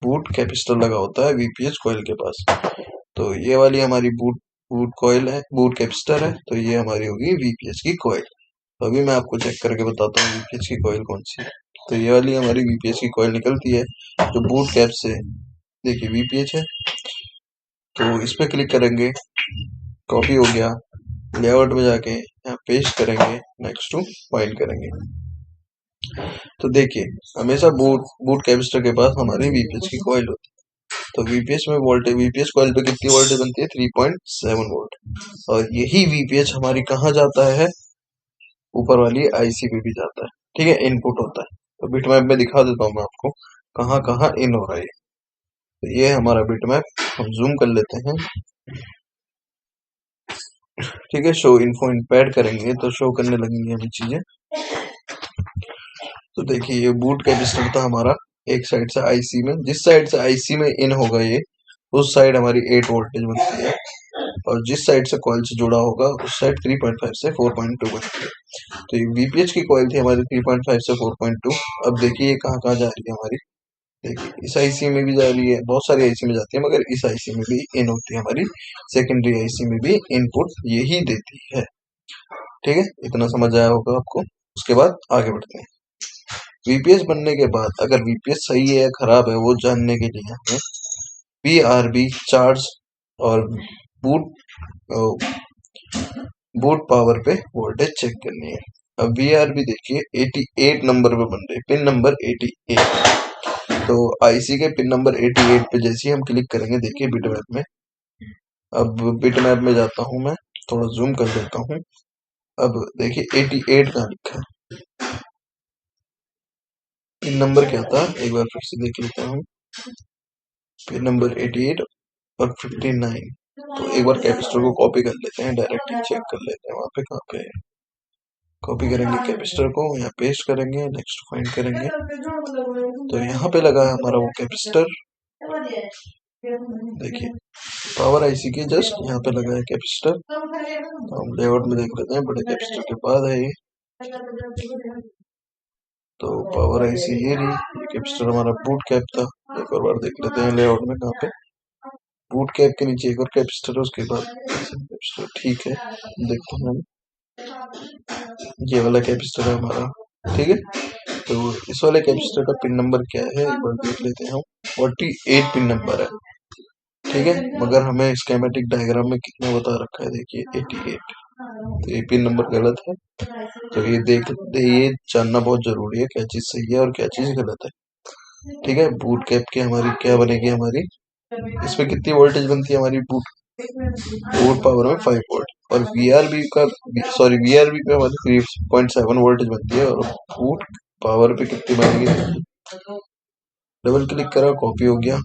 बूट कैपेसिटर लगा होता है वीपीएस कॉइल के पास। तो ये वाली हमारी बूट बूट कॉइल है, बूट कैपेसिटर है, तो ये हमारी होगी वीपीएस की कॉइल। तो अभी मैं आपको चेक करके बताता हूँ वीपीएस की कॉइल कौन सी है। तो ये वाली हमारी वीपीएस की कॉइल निकलती है जो बूट कैप से, देखिए वीपीएस है। तो इस पे क्लिक करेंगे, कॉपी हो गया, लेआउट में जाके यहाँ पेस्ट करेंगे, नेक्स्ट टू फाइंड करेंगे। तो देखिए हमेशा बूट बूट कैपेसिटर के पास हमारी वीपीएस की कॉइल होती है। तो वीपीएस में वोल्टेज, वीपीएस कॉइल पे कितनी वोल्टेज बनती है, 3.7 वोल्ट। और यही वीपीएस हमारी कहाँ जाता है, ऊपर वाली आईसी पे भी जाता है। ठीक है, इनपुट होता है। तो बिटमैप में दिखा देता हूँ मैं आपको कहाँ कहाँ इन हो रहा है। तो ये हमारा बिटमैप, हम जूम कर लेते हैं। ठीक है, शो इन्फो इन पैड करेंगे तो शो करने लगेंगी हमें चीजें। तो देखिए ये बूट कैपेसिटर था हमारा, एक साइड से आईसी में, जिस साइड से आईसी में इन होगा ये, उस साइड हमारी 8 वोल्टेज बनती है, और जिस साइड से कॉइल से जुड़ा होगा उस साइड 3.5 से 4.2 बनती है। तो ये वीपीएच की कॉइल थी हमारी 3.5 से 4.2। अब देखिए ये कहाँ कहाँ जा रही है हमारी, देखिए इस आईसी में भी जा रही है, बहुत सारी आईसी में जाती है, मगर इस आईसी में भी इन होती है हमारी, सेकेंडरी आईसी में भी इनपुट यही देती है। ठीक है, इतना समझ आया होगा आपको। उसके बाद आगे बढ़ते हैं। वीपीएस बनने के बाद अगर वीपीएस सही है या खराब है वो जानने के लिए हमें वीआरबी चार्ज और बूट बूट पावर पे वोल्टेज चेक करनी है। अब वीआरबी देखिए 88 नंबर पे बन रही है, पिन नंबर 88। तो आईसी के पिन नंबर 88 पे जैसे ही हम क्लिक करेंगे, देखिए बिटमैप में, अब बिटमैप में जाता हूं मैं, थोड़ा जूम कर देता हूं। अब देखिए 88 कहाँ लिखा है, पिन नंबर क्या था एक बार फिर से देख लेता हूँ, पिन नंबर 88 और 59। तो एक बार कैपेसिटर को कॉपी कर लेते हैं, डायरेक्ट चेक कर लेते हैं वहां पे कहाँ पे है। कॉपी करेंगे कैपेसिटर को, यहाँ पेस्ट करेंगे, नेक्स्ट फाइंड करेंगे। तो यहाँ पे लगा है हमारा वो कैपेसिटर, देखिए पावर आईसी के जस्ट यहाँ पे लगा है कैपेसिटर। तो हम लेआउट में देख लेते हैं, बड़े कैपेसिटर के बाद है ये। तो पावर आईसी ये रही, ये कैपेसिटर हमारा बूट कैप था। एक और बार देख लेते हैं लेआउट में कहाँ पे, बूट कैप के नीचे एक और कैपेसिटर है, उसके बाद कैपेसिटर। ठीक है, देखते हैं, ये वाला कैपेसिटर है हमारा। ठीक है, तो इस वाले कैपेसिटर का पिन नंबर क्या है एक बार देख लेते हैं हम, 48 पिन नंबर है। ठीक है, मगर हमें स्कीमेटिक डायग्राम में कितना बता रखा है, देखिए 88। तो ये पिन नंबर गलत है। तो ये जानना बहुत जरूरी है क्या चीज सही है और क्या चीज गलत है। ठीक है, बूट कैप की हमारी क्या बनेगी, हमारी इसमें कितनी वोल्टेज बनती है हमारी, बूट बूट पावर में 5 वोल्ट, और वीआरबी का, सॉरी वीआरबी पे हमारी 3.7 वोल्टेज बनती है, और बूट पावर पे कितनी बनेगी। डबल क्लिक करा, कॉपी हो गया,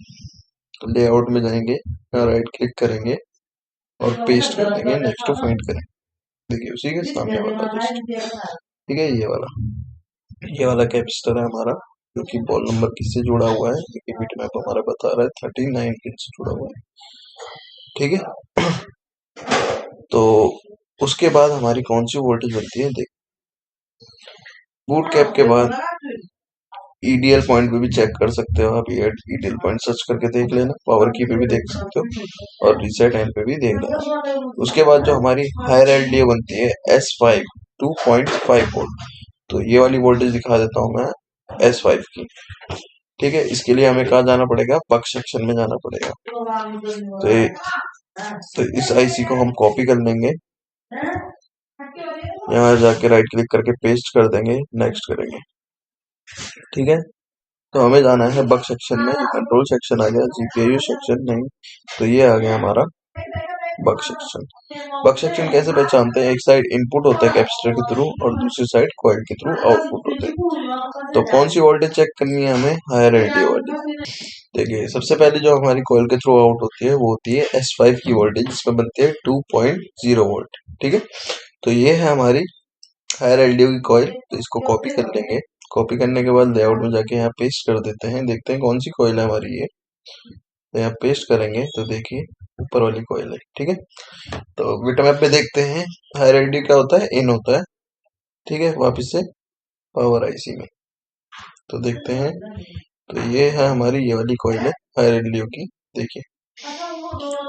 लेआउट में जाएंगे, राइट क्लिक करेंगे और पेस्ट कर देंगे, नेक्स्ट फाइंड करेंगे। देखिए उसी के सामने वाला जस्ट, ठीक है, ये वाला कैपेसिटर है हमारा, जो कि बॉल नंबर किससे जुड़ा हुआ है, देखिए बिट मैप हमारा बता रहा है 39 पिन से जुड़ा हुआ है। ठीक है, तो उसके बाद हमारी कौन सी वोल्टेज बनती है, देख बूट कैप के बाद ईडीएल पॉइंट पे भी चेक कर सकते हो आप, ईडीएल पॉइंट सर्च करके देख लेना, पावर की पे भी देख सकते हो और रीसेट एंड पे भी देख लेना। उसके बाद जो हमारी हायर एलडीओ बनती है S5 2.5 वोल्ट, तो ये वाली वोल्टेज दिखा देता हूँ मैं S5 की। ठीक है, इसके लिए हमें कहाँ जाना पड़ेगा, पक्ष सेक्शन में जाना पड़ेगा। तो तो इस आईसी को हम कॉपी कर लेंगे, यहाँ जाके राइट क्लिक करके पेस्ट कर देंगे, नेक्स्ट करेंगे। ठीक है, तो हमें जाना है बग सेक्शन में। कंट्रोल सेक्शन आ गया, जीपीयू सेक्शन नहीं, तो ये आ गया हमारा बग सेक्शन। बग सेक्शन कैसे पहचानते हैं? एक साइड इनपुट होता है कैपेसिटर के थ्रू और दूसरी साइड कॉइल के थ्रू आउटपुट होते हैं। तो कौन सी वोल्टेज चेक करनी है हमें? हायर एलडीओ वाली। देखिए, सबसे पहले जो हमारी कॉइल के थ्रू आउट होती है वो होती है S5 की वोल्टेज, जिसमें बनती है 2.0 वोल्ट। ठीक है, तो ये है हमारी हायर एलडीओ की कॉइल। तो इसको कॉपी कर लेंगे। कॉपी करने के बाद लेआउट में जाके यहाँ पेस्ट कर देते हैं, देखते हैं कौन सी कॉइल है हमारी ये। तो यहाँ पेस्ट करेंगे तो देखिए ऊपर वाली कॉइल है। ठीक है, तो बिटमैप पे देखते हैं हायर एलडीओ क्या होता है, इन होता है। ठीक है, वापस से पावर आईसी में तो देखते हैं, तो ये है हमारी ये वाली कॉइल है हायर एलडीओ की। देखिए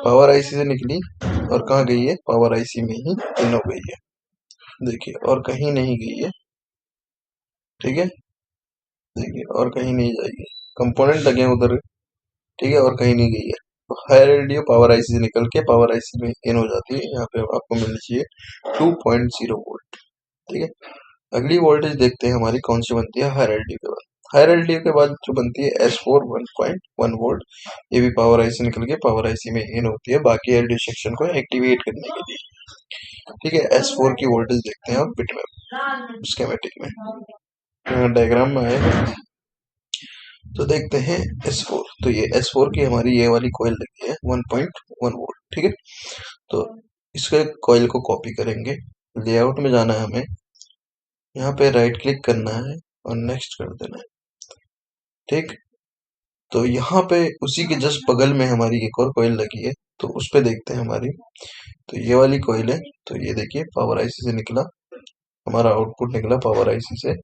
पावर आईसी से निकली और कहाँ गई है? पावर आईसी में ही इन हो गई है। देखिए, और कहीं नहीं गई है। ठीक है, देखिए और कहीं नहीं जाएगी, कंपोनेंट लगे हैं उधर। ठीक है, और कहीं नहीं गई है। तो हायर एलडीओ पावर आईसी से निकल के पावर आईसी में इन हो जाती है। यहाँ पे आपको मिलनी चाहिए 2.0 वोल्ट। ठीक है, अगली वोल्टेज देखते हैं हमारी कौन सी बनती है हायर एलडीओ के बाद। हायर एलडीओ के बाद जो बनती है S4 1.1 वोल्ट, ये भी पावर आईसी निकल के पावर आईसी में इन होती है, बाकी एलडीओ सेक्शन को एक्टिवेट करने के लिए। ठीक है, S4 की वोल्टेज देखते हैं और बिटमैप स्कीमेटिक में डायग्राम में आए तो देखते हैं S4। तो ये S4 की हमारी ये वाली कॉइल लगी है 1.1 वोल्ट। ठीक है, तो इसके कॉइल को कॉपी करेंगे, लेआउट में जाना है हमें, यहाँ पे राइट क्लिक करना है और नेक्स्ट कर देना है। ठीक, तो यहाँ पे उसी के जस्ट बगल में हमारी एक और कॉइल लगी है, तो उस पे देखते हैं हमारी। तो ये वाली कॉइल है, तो ये देखिए पावर आईसी से निकला, हमारा आउटपुट निकला पावर आईसी से,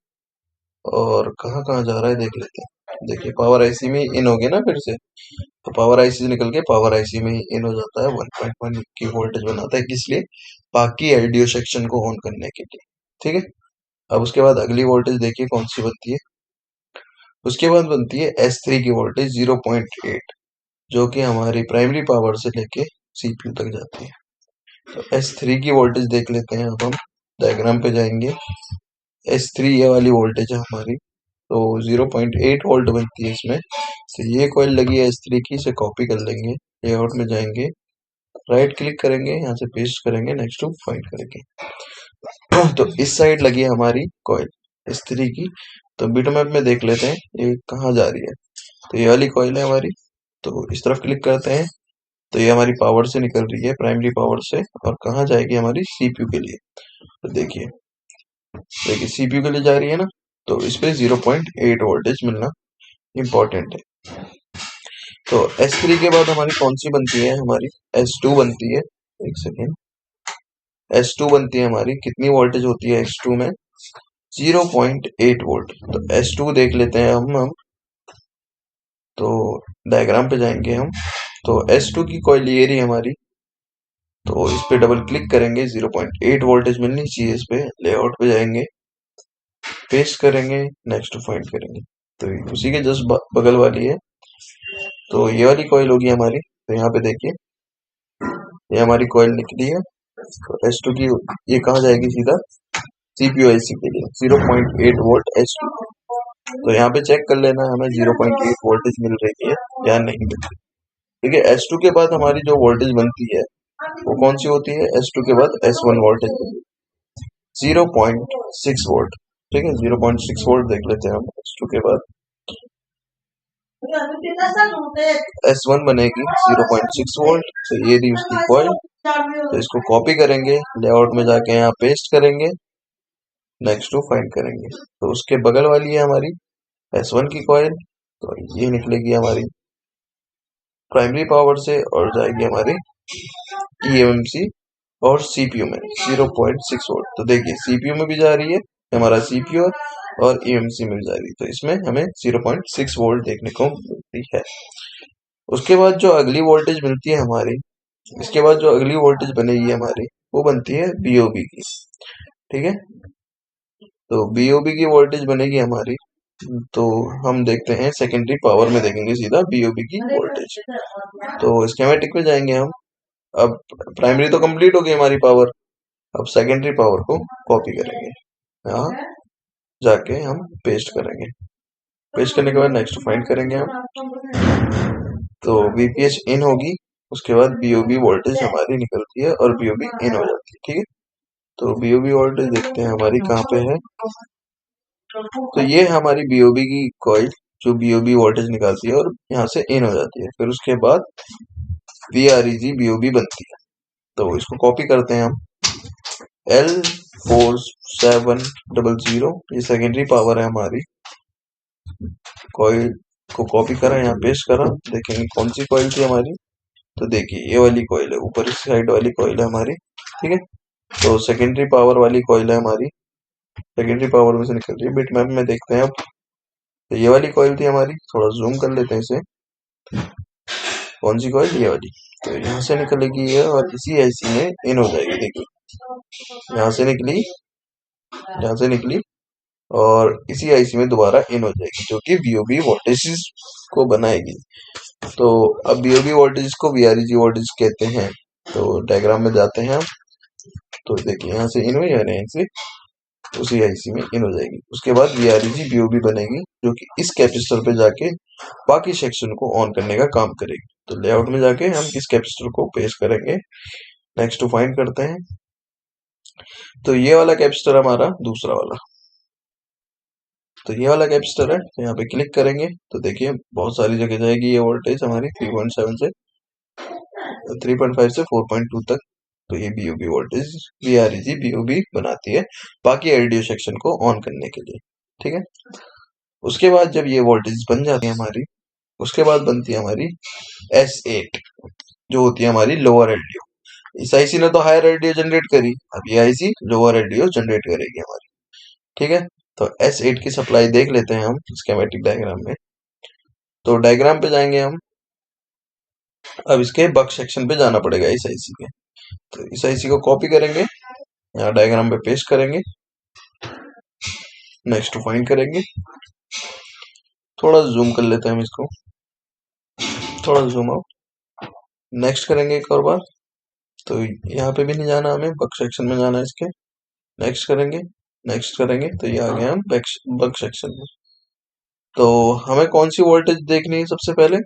और कहाँ कहाँ जा रहा है देख लेते हैं। देखिए पावर आईसी में इन हो गया ना फिर से, तो पावर आईसी से निकल के पावर आईसी में ही इन हो जाता है, 1.1 की वोल्टेज बनाता है। किस लिए? बाकी एलडीओ सेक्शन को ऑन करने के लिए। ठीक है, अब उसके बाद अगली वोल्टेज देखिए कौन सी बनती है। उसके बाद बनती है S3 की वोल्टेज 0.8, जो कि हमारी प्राइमरी पावर से लेके सीपीयू तक जाती है। तो S3 की वोल्टेज देख लेते हैं। अब हम डायग्राम पे जाएंगे, S3 ये वाली वोल्टेज है हमारी, तो 0.8 वोल्ट बनती है इसमें। तो ये कॉइल लगी है S3 की, इसे कॉपी कर लेंगे, लेआउट में जाएंगे, राइट क्लिक करेंगे, यहाँ से पेस्ट करेंगे, नेक्स्ट टू फाइंड करेंगे। तो इस साइड लगी है हमारी कॉइल S3 की। तो बिटमैप में देख लेते हैं ये कहाँ जा रही है। तो ये वाली कॉइल है हमारी, तो इस तरफ क्लिक करते हैं, तो ये हमारी पावर से निकल रही है, प्राइमरी पावर से, और कहाँ जाएगी? हमारी सीपीयू के लिए। तो देखिए देखिए सीपीयू के लिए जा रही है ना, तो इस पे 0.8 वोल्टेज मिलना इम्पोर्टेंट है। तो S3 के बाद हमारी कौन सी बनती है? हमारी S2 बनती है। एक सेकेंड, S2 बनती है हमारी, कितनी वोल्टेज होती है S2 में? 0.8 वोल्ट। तो S2 देख लेते हैं हम, तो डायग्राम पे जाएंगे हम, तो S2 की कॉइल ये रही हमारी, तो इस पे डबल क्लिक करेंगे, 0.8 वोल्टेज मिलनी चाहिए इस पे। लेआउट पे जाएंगे, पेस्ट करेंगे, नेक्स्ट फाइंड करेंगे, तो उसी के जस्ट बगल वाली है, तो ये वाली कॉइल होगी हमारी। तो यहाँ पे देखिए ये हमारी कॉइल निकली है, तो S2 की ये कहाँ जाएगी? सीधा सीपीयू आईसी के लिए, 0.8 वोल्ट S2। तो यहाँ पे चेक कर लेना हमें 0.8 वोल्टेज मिल रही है या नहीं मिल रही। ठीक है, S2 के बाद हमारी जो वोल्टेज बनती है वो कौन सी होती है? S2 के बाद S1 वोल्टेज 0.6 वोल्ट। ठीक है, 0.6 वोल्ट देख लेते हैं हम S2 के बाद। S1 बनेगी 0.6 वोल्ट, तो ये थी उसकी कॉइल। तो इसको कॉपी करेंगे, लेआउट में जाके यहाँ पेस्ट करेंगे, नेक्स्ट टू फाइंड करेंगे, तो उसके बगल वाली है हमारी S1 की कॉइल। तो ये निकलेगी हमारी प्राइमरी पावर से और जाएगी हमारी EMMC और सीपीयू में 0.6 वोल्ट। तो देखिए सीपीयू में भी जा रही है हमारा सीपीयू और EMC में भी जा रही है, तो इसमें हमें 0.6 वोल्ट देखने को मिलती है। उसके बाद जो अगली वोल्टेज मिलती है हमारी, इसके बाद जो अगली वोल्टेज बनेगी हमारी, वो बनती है BOB की। ठीक है, तो BOB की वोल्टेज बनेगी हमारी, तो हम देखते हैं सेकेंडरी पावर में देखेंगे सीधा BOB की वोल्टेज। तो स्कीमेटिक में जाएंगे हम, अब प्राइमरी तो कंप्लीट हो गई हमारी पावर, अब सेकेंडरी पावर को कॉपी करेंगे, यहाँ जाके हम पेस्ट करेंगे। पेस्ट करने के बाद नेक्स्ट फाइंड करेंगे हम, तो वीपीएच इन होगी, उसके बाद बीओबी वोल्टेज हमारी निकलती है और बीओबी इन हो जाती है। ठीक है, तो बीओबी वोल्टेज देखते हैं हमारी कहाँ पे है। तो ये है हमारी बीओबी की कॉइल जो बीओबी वोल्टेज निकालती है और यहाँ से इन हो जाती है। फिर उसके बाद वीआरईजी बीओबी बनती है, तो इसको कॉपी करते हैं हम। L4700 ये सेकेंडरी पावर है हमारी। कॉइल को कॉपी करा, यहाँ पेस्ट करा, देखेंगे कौन सी कॉइल थी हमारी। तो देखिए ये वाली कॉइल है, ऊपर इस साइड वाली कॉइल है हमारी। ठीक है, तो सेकेंडरी पावर वाली कॉइल है हमारी, सेकेंडरी पावर में से निकल रही है। बिट मैप में देखते हैं अब, तो ये वाली कॉइल थी हमारी, थोड़ा जूम कर लेते हैं इसे। कौन सी कॉइल? ये वाली। तो यहाँ से निकलेगी ये और इसी आईसी में इन हो जाएगी। देखिए यहाँ से निकली, यहाँ से निकली और इसी आईसी में दोबारा इन हो जाएगी, जो कि बीओबी वोल्टेज को बनाएगी। तो अब बीओबी वोल्टेज को वीआरईजी वोल्टेज कहते हैं। तो डायग्राम में जाते हैं हम, तो देखिए यहाँ से इन हुई और यहाँ से उसी आईसी में इन हो जाएगी। उसके बाद वीआरईजी बीओबी बनेगी, जो कि इस कैपेसिटर पे जाके बाकी सेक्शन को ऑन करने का काम करेगी। तो लेआउट में जाके हम इस कैपेसिटर को पेस्ट करेंगे। नेक्स्ट टू फाइंड करते हैं, तो ये वाला कैपेसिटर हमारा दूसरा वाला, तो ये वाला कैपेसिटर है। तो यहाँ पे क्लिक करेंगे तो देखिए बहुत सारी जगह जाएगी ये वोल्टेज हमारी 3.7 से 3.5 से 4.2 तक। तो ये बीओबी वोल्टेज वीआरईजी बीओबी बनाती है बाकी एलडीओ सेक्शन को ऑन करने के लिए। ठीक है, उसके बाद जब ये वोल्टेज बन जाती है हमारी, उसके बाद बनती है हमारी S8 जो होती है हमारी लोअर एलडीओ। इस आईसी ने तो हायर एलडीओ जनरेट करी, अब ये आईसी लोअर एलडीओ जनरेट करेगी हमारी। ठीक है, तो S8 की सप्लाई देख लेते हैं हम स्कीमेटिक डायग्राम में। तो डायग्राम पे जाएंगे हम, अब इसके बक सेक्शन पे जाना पड़ेगा इस आईसी के। तो इस आईसी को कॉपी करेंगे, यहाँ डायग्राम पे पेस्ट करेंगे, नेक्स्ट फाइंड करेंगे। थोड़ा जूम कर लेते हैं हम इसको, थोड़ा जूम आउट। नेक्स्ट करेंगे एक और बार, तो यहाँ पे भी नहीं जाना हमें, बक सेक्शन में जाना है इसके। नेक्स्ट करेंगे, नेक्स्ट करेंगे, तो ये आ गए हम बक सेक्शन में। तो हमें कौन सी वोल्टेज देखनी है सबसे पहले?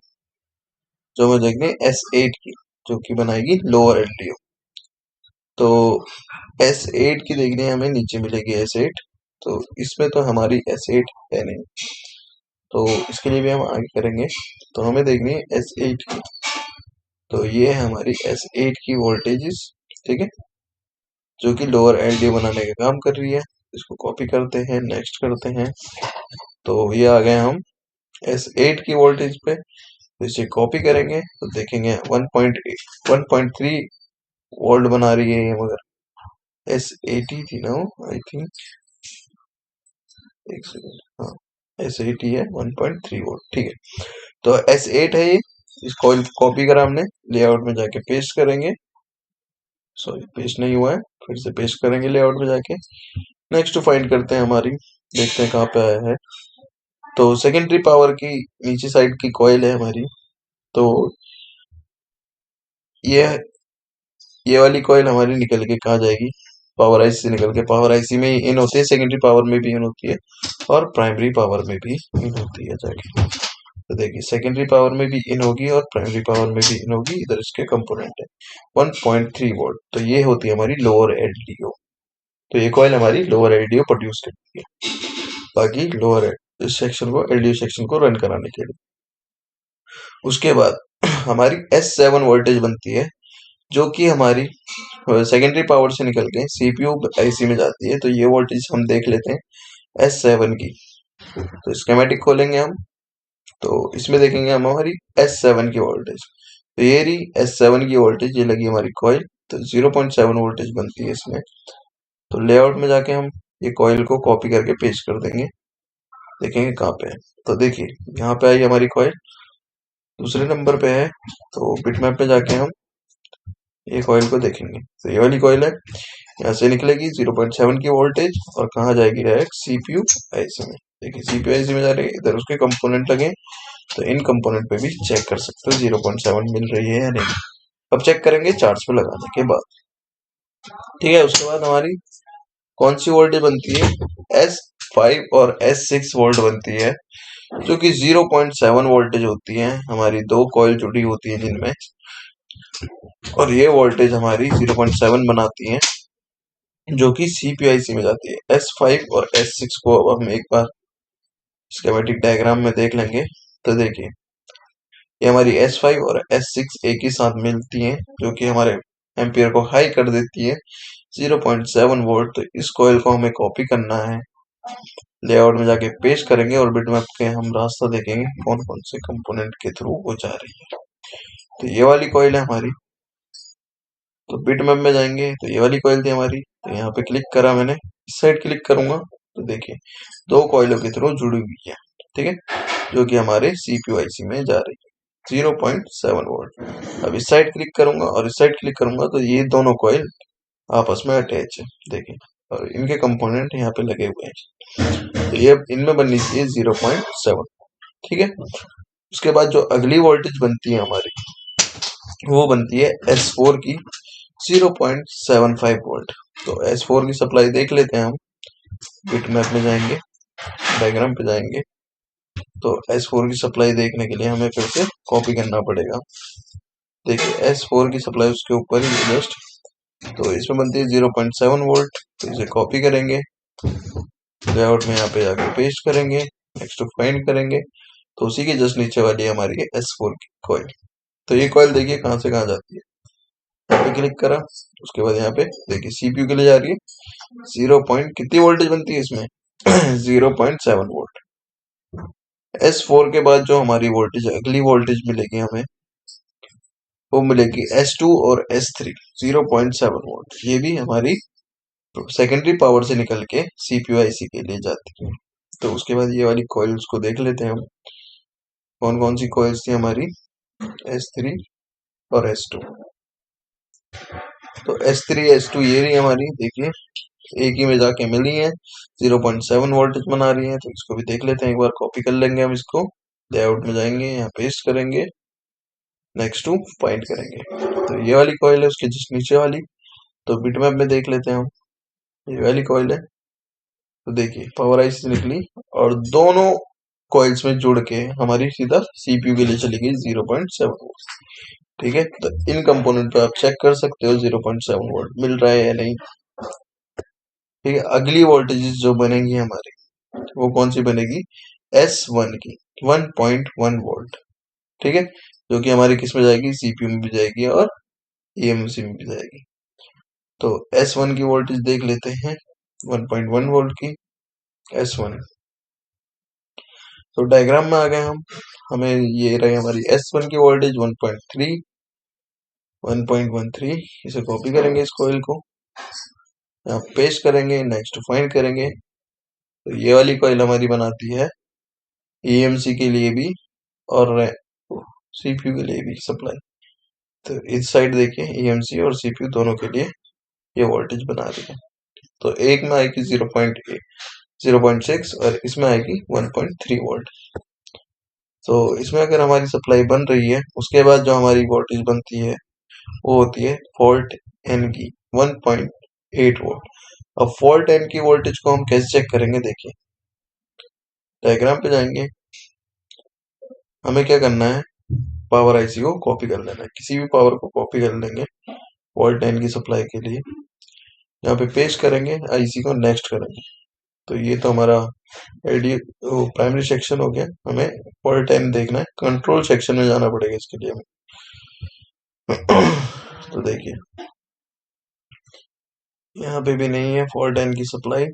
जो हमें देखनी है S8 की, जो कि बनाएगी लोअर एलडीओ। तो S8 की देखनी है हमें, नीचे मिलेगी S8। तो इसमें तो हमारी S8 है नहीं, तो इसके लिए भी हम आगे करेंगे। तो हमें देखनी है S8 की, तो ये है हमारी S8 की वोल्टेजेस। ठीक है, जो कि लोअर एलडीओ बनाने का काम कर रही है। इसको कॉपी करते हैं, नेक्स्ट करते हैं, तो ये आ गए हम S8 की वोल्टेज पे। तो इसे कॉपी करेंगे तो देखेंगे 1.8 1.3 वोल्ट बना रही है ये, मगर S80 थी ना आई थिंक, एक सेकेंड, हाँ S80 है 1.3 वोल्ट। ठीक है, तो S8 है ये, इसको कॉपी करा हमने, लेआउट में जाके पेस्ट करेंगे। सॉरी पेस्ट नहीं हुआ है, फिर से पेस्ट करेंगे लेआउट में जाके। नेक्स्ट फाइंड करते हैं हमारी, देखते हैं कहाँ पे आया है। तो सेकेंडरी पावर की नीचे साइड की कॉइल है हमारी, तो ये वाली कॉइल हमारी निकल के कहाँ जाएगी? पावर आईसी से निकल के पावर आईसी में इन होती है, सेकेंडरी पावर में भी इन होती है और प्राइमरी पावर में भी इन होती है जाके। तो देखिए सेकेंडरी पावर में भी इन होगी और प्राइमरी पावर में भी इन होगी। इधर इसके कंपोनेंट है 1.3 वोल्ट, तो ये होती है हमारी लोअर एलडीओ। तो ये कॉइल हमारी लोअर एलडीओ प्रोड्यूस करती है, बाकी लोअर सेक्शन को एलडीओ सेक्शन को रन कराने के लिए। उसके बाद हमारी S7 वोल्टेज बनती है, जो कि हमारी सेकेंडरी पावर से निकल के सीपीयू आईसी में जाती है। तो ये वोल्टेज हम देख लेते हैं S7 की। तो स्कीमेटिक खोलेंगे हम, तो इसमें देखेंगे हम हमारी S7 की वोल्टेज। तो ये रही S7 की वोल्टेज, ये लगी हमारी कॉइल। तो 0.7 वोल्टेज बनती है इसमें। तो लेआउट में जाके हम ये कॉइल को कॉपी करके पेस्ट कर देंगे, देखेंगे कहाँ पे है। तो देखिए यहाँ पे आई हमारी कॉइल, दूसरे नंबर पे है। तो बिटमैप पे जाके हम ये कॉइल को देखेंगे, तो ये वाली कॉइल है, यहाँ से निकलेगी 0.7 की वोल्टेज और कहाँ जाएगी? डायरेक्ट सीपीयू आईसी में। देखिए सीपीयू आईसी में जा रही है, इधर उसके कंपोनेंट लगे, तो इन कंपोनेंट पे भी चेक कर सकते हो 0.7 मिल रही है या नहीं। अब चेक करेंगे चार्ज पे लगाने के बाद। ठीक है, उसके बाद हमारी कौन सी वोल्टेज बनती है, S5 और S6 वोल्ट बनती है, जो कि 0.7 वोल्टेज होती है। हमारी दो कॉइल जुड़ी होती है जिनमें, और ये वोल्टेज हमारी 0.7 बनाती है, जो कि CPIC में जाती है। S5 और S6 को अब हम एक बार स्कीमेटिक डायग्राम में देख लेंगे। तो देखिए, ये हमारी S5 और S6 एक ही साथ मिलती हैं, जो कि हमारे एम्पियर को हाई कर देती है 0.7 वोल्ट। तो इस कॉइल को हमें कॉपी करना है, लेआउट में जाके पेस्ट करेंगे और बिटमैप के हम रास्ता देखेंगे कौन कौन से कंपोनेंट के थ्रू वो जा रही है। तो ये वाली कॉइल है हमारी, तो बिटमैप में जाएंगे तो ये वाली कॉइल थी हमारी, तो यहाँ पे क्लिक करा मैंने, इस साइड क्लिक करूंगा तो देखिए दो कॉइलों के थ्रू जुड़ी हुई है। ठीक है, जो कि हमारे CPIC में जा रही है 0.7 वोल्ट। अब इस साइड क्लिक करूंगा और इस साइड क्लिक करूंगा तो ये दोनों कॉइल आपस में अटैच है, देखिए, और इनके कंपोनेंट यहाँ पे लगे हुए हैं। तो ये इनमें बननी चाहिए 0.7। ठीक है, उसके बाद जो अगली वोल्टेज बनती है हमारी, वो बनती है S4 की 0.75 वोल्ट। तो S4 की सप्लाई देख लेते हैं हम, बिटमैप में जाएंगे, डायग्राम पे जाएंगे, तो S4 की सप्लाई देखने के लिए हमें फिर से कॉपी करना पड़ेगा। देखिए S4 की सप्लाई उसके ऊपर ही जस्ट, तो इसमें बनती है 0.7 वोल्ट। तो इसे कॉपी करेंगे, लेआउट में यहाँ पे जाके पेस्ट करेंगे, नेक्स्ट फाइंड करेंगे, तो उसी के जस्ट नीचे वाली हमारी है S4 की कॉइल। तो ये कॉइल देखिए कहाँ से कहाँ जाती है, यहाँ पे क्लिक करा, उसके बाद यहाँ पे देखिए CPU के लिए जा रही है 0 पॉइंट कितनी वोल्टेज बनती है इसमें 0.7 वोल्ट। S4 के बाद जो हमारी वोल्टेज अगली वोल्टेज मिलेगी हमें, वो मिलेगी S2 और S3 0.7 वोल्ट। ये भी हमारी सेकेंडरी पावर से निकल के CPIC के लिए जाती है। तो उसके बाद ये वाली कॉइल्स को देख लेते हैं हम, कौन कौन सी कॉइल्स थी हमारी, S3 और S2। तो S3 S2 ये रही हमारी, देखिए एक ही में जाके मिली है, 0.7 वोल्टेज बना रही है। तो इसको भी देख लेते हैं एक बार, कॉपी कर लेंगे हम इसको, लेआउट में जाएंगे, यहाँ पेस्ट करेंगे, नेक्स्ट टू फाइंड करेंगे। तो ये वाली कॉइल है उसके जस्ट नीचे वाली, तो बिटमैप में देख लेते हैं हम, ये वाली कॉइल है। तो देखिए पावर आई से निकली और दोनों कॉइल्स में जुड़ के हमारी सीधा CPU के लिए चली गई 0.7 वोल्ट। ठीक है, तो इन कंपोनेंट पे आप चेक कर सकते हो 0.7 वोल्ट मिल रहा है या नहीं। ठीक है, अगली वोल्टेज जो बनेगी हमारी, वो कौन सी बनेगी, S1 की 1.1 वोल्ट। ठीक है, जो कि हमारी किस में जाएगी, CPU में भी जाएगी और EMC में भी जाएगी। तो S1 की वोल्टेज देख लेते हैं, 1.1 वोल्ट की S1। तो डायग्राम में आ गए हम, हमें ये रही हमारी S1 की वोल्टेज 1.13, इसे कॉपी करेंगे इस कॉइल को, यहाँ पेस्ट करेंगे, नेक्स्ट फाइंड करेंगे। तो ये वाली कॉइल हमारी बनाती है EMC के लिए भी और CPU के लिए भी सप्लाई। तो इस साइड देखिए EMC और CPU दोनों के लिए ये वोल्टेज बना रही है। तो एक में आएगी 0.6 और इसमें आएगी 1.3 वोल्ट। तो इसमें अगर हमारी सप्लाई बन रही है, उसके बाद जो हमारी वोल्टेज बनती है वो होती है फॉल्ट एन की 1.8 वोल्ट। अब फॉल्ट एन की वोल्टेज को हम कैसे चेक करेंगे, देखिए डायग्राम पे जाएंगे, हमें क्या करना है, पावर आईसी को कॉपी कर लेना है, किसी भी पावर को कॉपी कर लेंगे वोल्ट एन की सप्लाई के लिए, यहाँ पे पेस्ट करेंगे, आईसी को नेक्स्ट करेंगे। तो ये तो हमारा एलडी प्राइमरी सेक्शन हो गया, हमें फॉल्ट एन देखना है, कंट्रोल सेक्शन में जाना पड़ेगा इसके लिए हमें तो देखिए यहाँ पे भी नहीं है फॉल्ट एन की सप्लाई,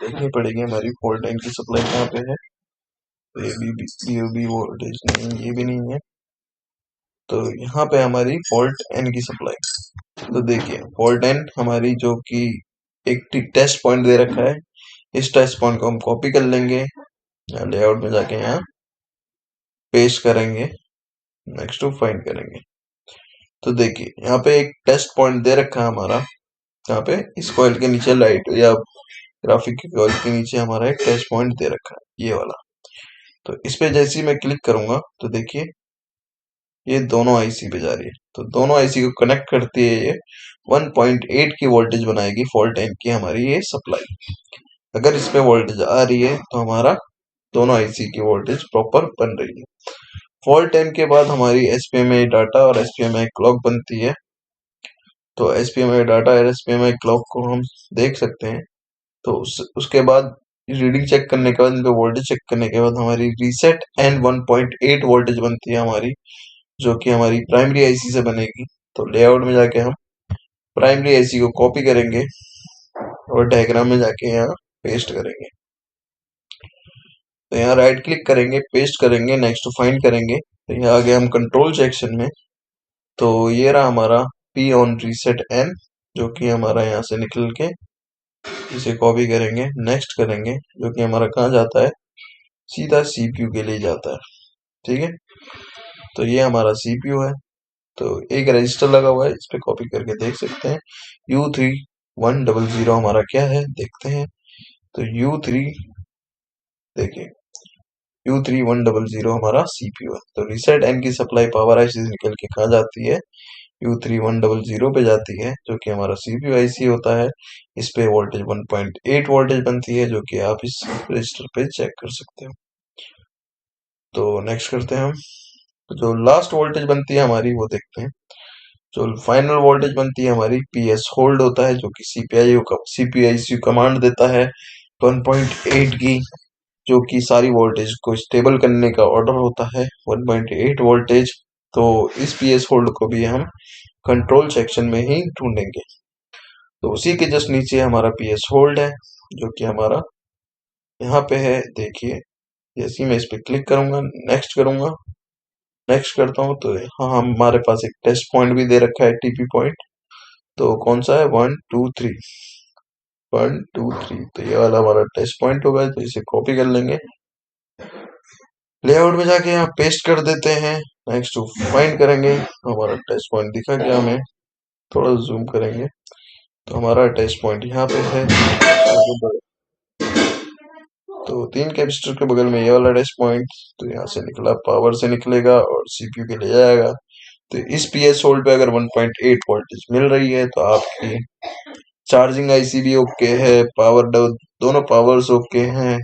देखनी पड़ेगी हमारी फॉल्ट एन की सप्लाई कहाँ पे है। तो ये भी वोल्टेज नहीं, ये भी नहीं है, तो यहाँ पे हमारी फॉल्ट एन की सप्लाई। तो देखिए फॉल्ट एन हमारी जो कि एक टेस्ट पॉइंट दे रखा है, इस टेस्ट पॉइंट को हम कॉपी कर लेंगे, लेआउट में जाके यहाँ पेस्ट करेंगे, नेक्स्ट टू फाइंड करेंगे। तो देखिए यहाँ पे एक टेस्ट पॉइंट दे रखा है हमारा, यहाँ पे इस कॉइल के नीचे लाइट या ग्राफिक की कॉइल के नीचे हमारा एक टेस्ट पॉइंट दे रखा है, ये वाला। तो इस पे जैसे ही मैं क्लिक करूंगा तो देखिए ये दोनों आईसी पे जा रही है, तो दोनों आईसी को कनेक्ट करती है ये 1.8 की वोल्टेज बनाएगी फॉल्ट 10 की हमारी ये सप्लाई। अगर इस पे वोल्टेज आ रही है तो हमारा दोनों आईसी की वोल्टेज प्रॉपर बन रही है। फॉल्ट 10 के बाद हमारी एसपीएमआई डाटा और एसपीएमआई क्लॉक बनती है। तो एसपीएमआई डाटा और एसपीएमआई क्लॉक को हम देख सकते हैं। तो उसके बाद रीडिंग चेक करने के बाद, इनका वोल्टेज चेक करने के बाद हमारी रीसेट एंड 1.8 वोल्टेज बनती है हमारी, जो कि हमारी प्राइमरी आईसी से बनेगी। तो लेआउट में जाके हम प्राइमरी आईसी को कॉपी करेंगे और डायग्राम में जाके यहाँ पेस्ट करेंगे। तो यहाँ राइट क्लिक करेंगे, पेस्ट करेंगे, नेक्स्ट फाइंड करेंगे। तो यहाँ आगे हम कंट्रोल सेक्शन में, तो ये रहा हमारा पी ऑन रीसेट एन, जो कि हमारा यहाँ से निकल के इसे कॉपी करेंगे, नेक्स्ट करेंगे, जो कि हमारा कहाँ जाता है, सीधा सीपीयू के लिए जाता है। ठीक है, तो ये हमारा सीपीयू है। तो एक रजिस्टर लगा हुआ है, इस पे कॉपी करके देख सकते हैं। U3100 हमारा क्या है देखते हैं। तो U3 देखिए, U3100 हमारा सीपीयू है। तो रीसेट एन की सप्लाई पावर आईसी से निकल के कहाँ जाती है, U3100 पे जाती है, जो कि हमारा सीपीयू आईसी होता है। इस पे वोल्टेज 1.8 वोल्टेज बनती है, जो कि आप इस रजिस्टर पे चेक कर सकते हो। तो नेक्स्ट करते हैं हम, तो जो लास्ट वोल्टेज बनती है हमारी वो देखते हैं। जो फाइनल वोल्टेज बनती है हमारी, पीएस होल्ड होता है, जो कि सीपीआईसी कमांड देता है 1.8 की, जो कि सारी वोल्टेज को स्टेबल करने का ऑर्डर होता है 1.8 वोल्टेज। तो इस पीएस होल्ड को भी हम कंट्रोल सेक्शन में ही ढूंढेंगे। तो उसी के जस्ट नीचे हमारा पीएस होल्ड है, जो कि हमारा यहाँ पे है। देखिए, जैसे ही मैं इस पे क्लिक करूंगा, नेक्स्ट करूंगा, नेक्स्ट करता हूँ, तो हाँ हमारे पास एक टेस्ट पॉइंट भी दे रखा है, टीपी पॉइंट। तो कौन सा है, 1 2 3, 1 2 3। तो ये वाला हमारा टेस्ट पॉइंट होगा, तो इसे कॉपी कर लेंगे, लेआउट में जाके यहाँ पेस्ट कर देते हैं, नेक्स्ट टू फाइंड करेंगे। हमारा टेस्ट पॉइंट दिखा गया, हमें थोड़ा जूम करेंगे, तो हमारा टेस्ट पॉइंट यहाँ पे है। तो 3 कैपेसिटर के बगल में ये वाला टेस्ट पॉइंट, तो यहाँ से निकला, पावर से निकलेगा और सीपीयू के ले जाएगा। तो इस पीएस होल्ड पे अगर 1.8 वोल्टेज मिल रही है, तो आपकी चार्जिंग आईसी भी ओके है, पावर दोनों पावर्स ओके हैं,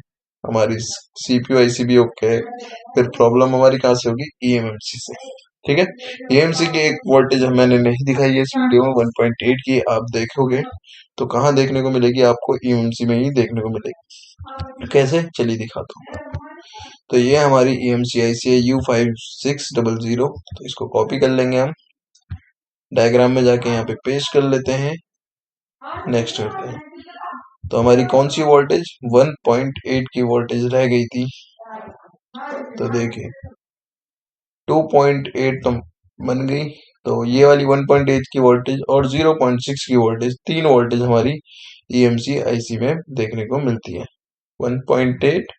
हमारी सीपीयू आईसी भी ओके है। फिर प्रॉब्लम हमारी कहाँ से होगी, ईएमएमसी से। ठीक है, ईएमसी की एक वोल्टेज मैंने नहीं दिखाई है इस वीडियो में, 1.8 की आप देखोगे तो कहाँ देखने को मिलेगी, आपको ईएमसी में ही देखने को मिलेगी। कैसे, चलिए दिखाता हूँ। तो ये हमारी ईएमसी आईसी है U5600। तो इसको कॉपी कर लेंगे हम, डायग्राम में जाके यहाँ पे पेस्ट कर लेते हैं, नेक्स्ट करते हैं। तो हमारी कौन सी वोल्टेज, 1.8 की वोल्टेज रह गई थी। तो देखिए 2.8 तो बन गई। तो ये वाली 1.8 की वोल्टेज और 0.6 की वोल्टेज, तीन वोल्टेज हमारी ईएमसी आईसी में देखने को मिलती है। 1.8,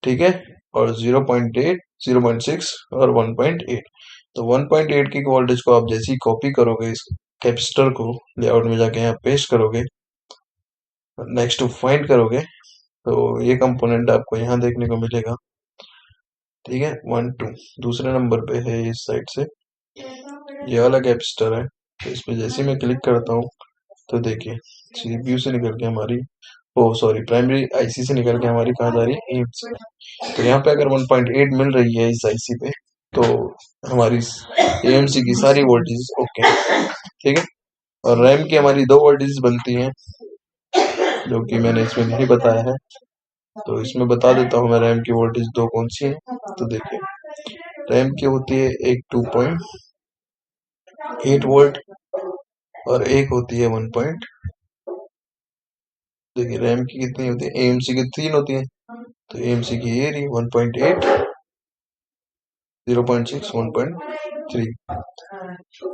ठीक है, और 0.8, 0.6 और 1.8। तो 1.8 की वोल्टेज को आप जैसे ही कॉपी करोगे इस कैपेसिटर को, लेआउट में जाके यहाँ पेस्ट करोगे, नेक्स्ट टू फाइंड करोगे, तो ये कंपोनेंट आपको यहाँ देखने को मिलेगा। ठीक है, 1 2 दूसरे नंबर पे है इस साइड से, ये वाला कैपेसिटर है। तो इस पे जैसे ही मैं क्लिक करता हूँ, तो देखिए सीपीयू से निकल के हमारी, ओ सॉरी, प्राइमरी आईसी से निकल के हमारी कहाँ जा रही है, एएमसी। तो यहाँ पे अगर 1.8 मिल रही है इस आईसी पे, तो हमारी एएमसी की सारी वोल्टेज ओके है। ठीक है, और रैम की हमारी 2 वोल्टेज बनती हैं, जो कि मैंने इसमें नहीं बताया है। तो इसमें बता देता हूँ मैं, रैम की वोल्टेज 2 कौन सी है। तो देखिए, रैम की होती है एक 2.8 वोल्ट और एक होती है 1 पॉइंट। देखिए रैम की कितनी होती है, एएमसी की 3 होती है। तो एएमसी की ये रही 1.8, 0.6, 1.3,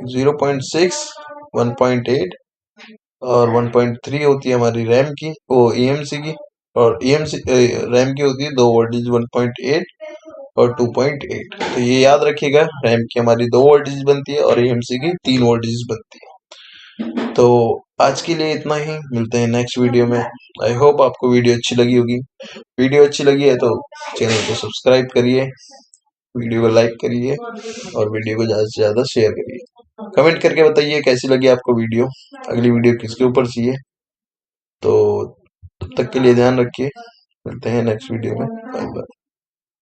0.6, 1.8 और 1.3 होती है हमारी रैम की, वो ईएमसी की। और ईएमसी रैम की होती है 2 वोल्टेज, 1.8 और 2.8। तो ये याद रखिएगा, रैम की हमारी 2 वोल्टेज बनती है और ईएमसी की 3 वोल्टेज बनती है। तो आज के लिए इतना ही, मिलते हैं नेक्स्ट वीडियो में। आई होप आपको वीडियो अच्छी लगी होगी। वीडियो अच्छी लगी है तो चैनल को सब्सक्राइब करिए, वीडियो को लाइक करिए और वीडियो को ज़्यादा से ज़्यादा शेयर करिए। कमेंट करके बताइए कैसी लगी आपको वीडियो, अगली वीडियो किसके ऊपर चाहिए। तो तब तक के लिए ध्यान रखिए, मिलते हैं नेक्स्ट वीडियो में। Bye bye.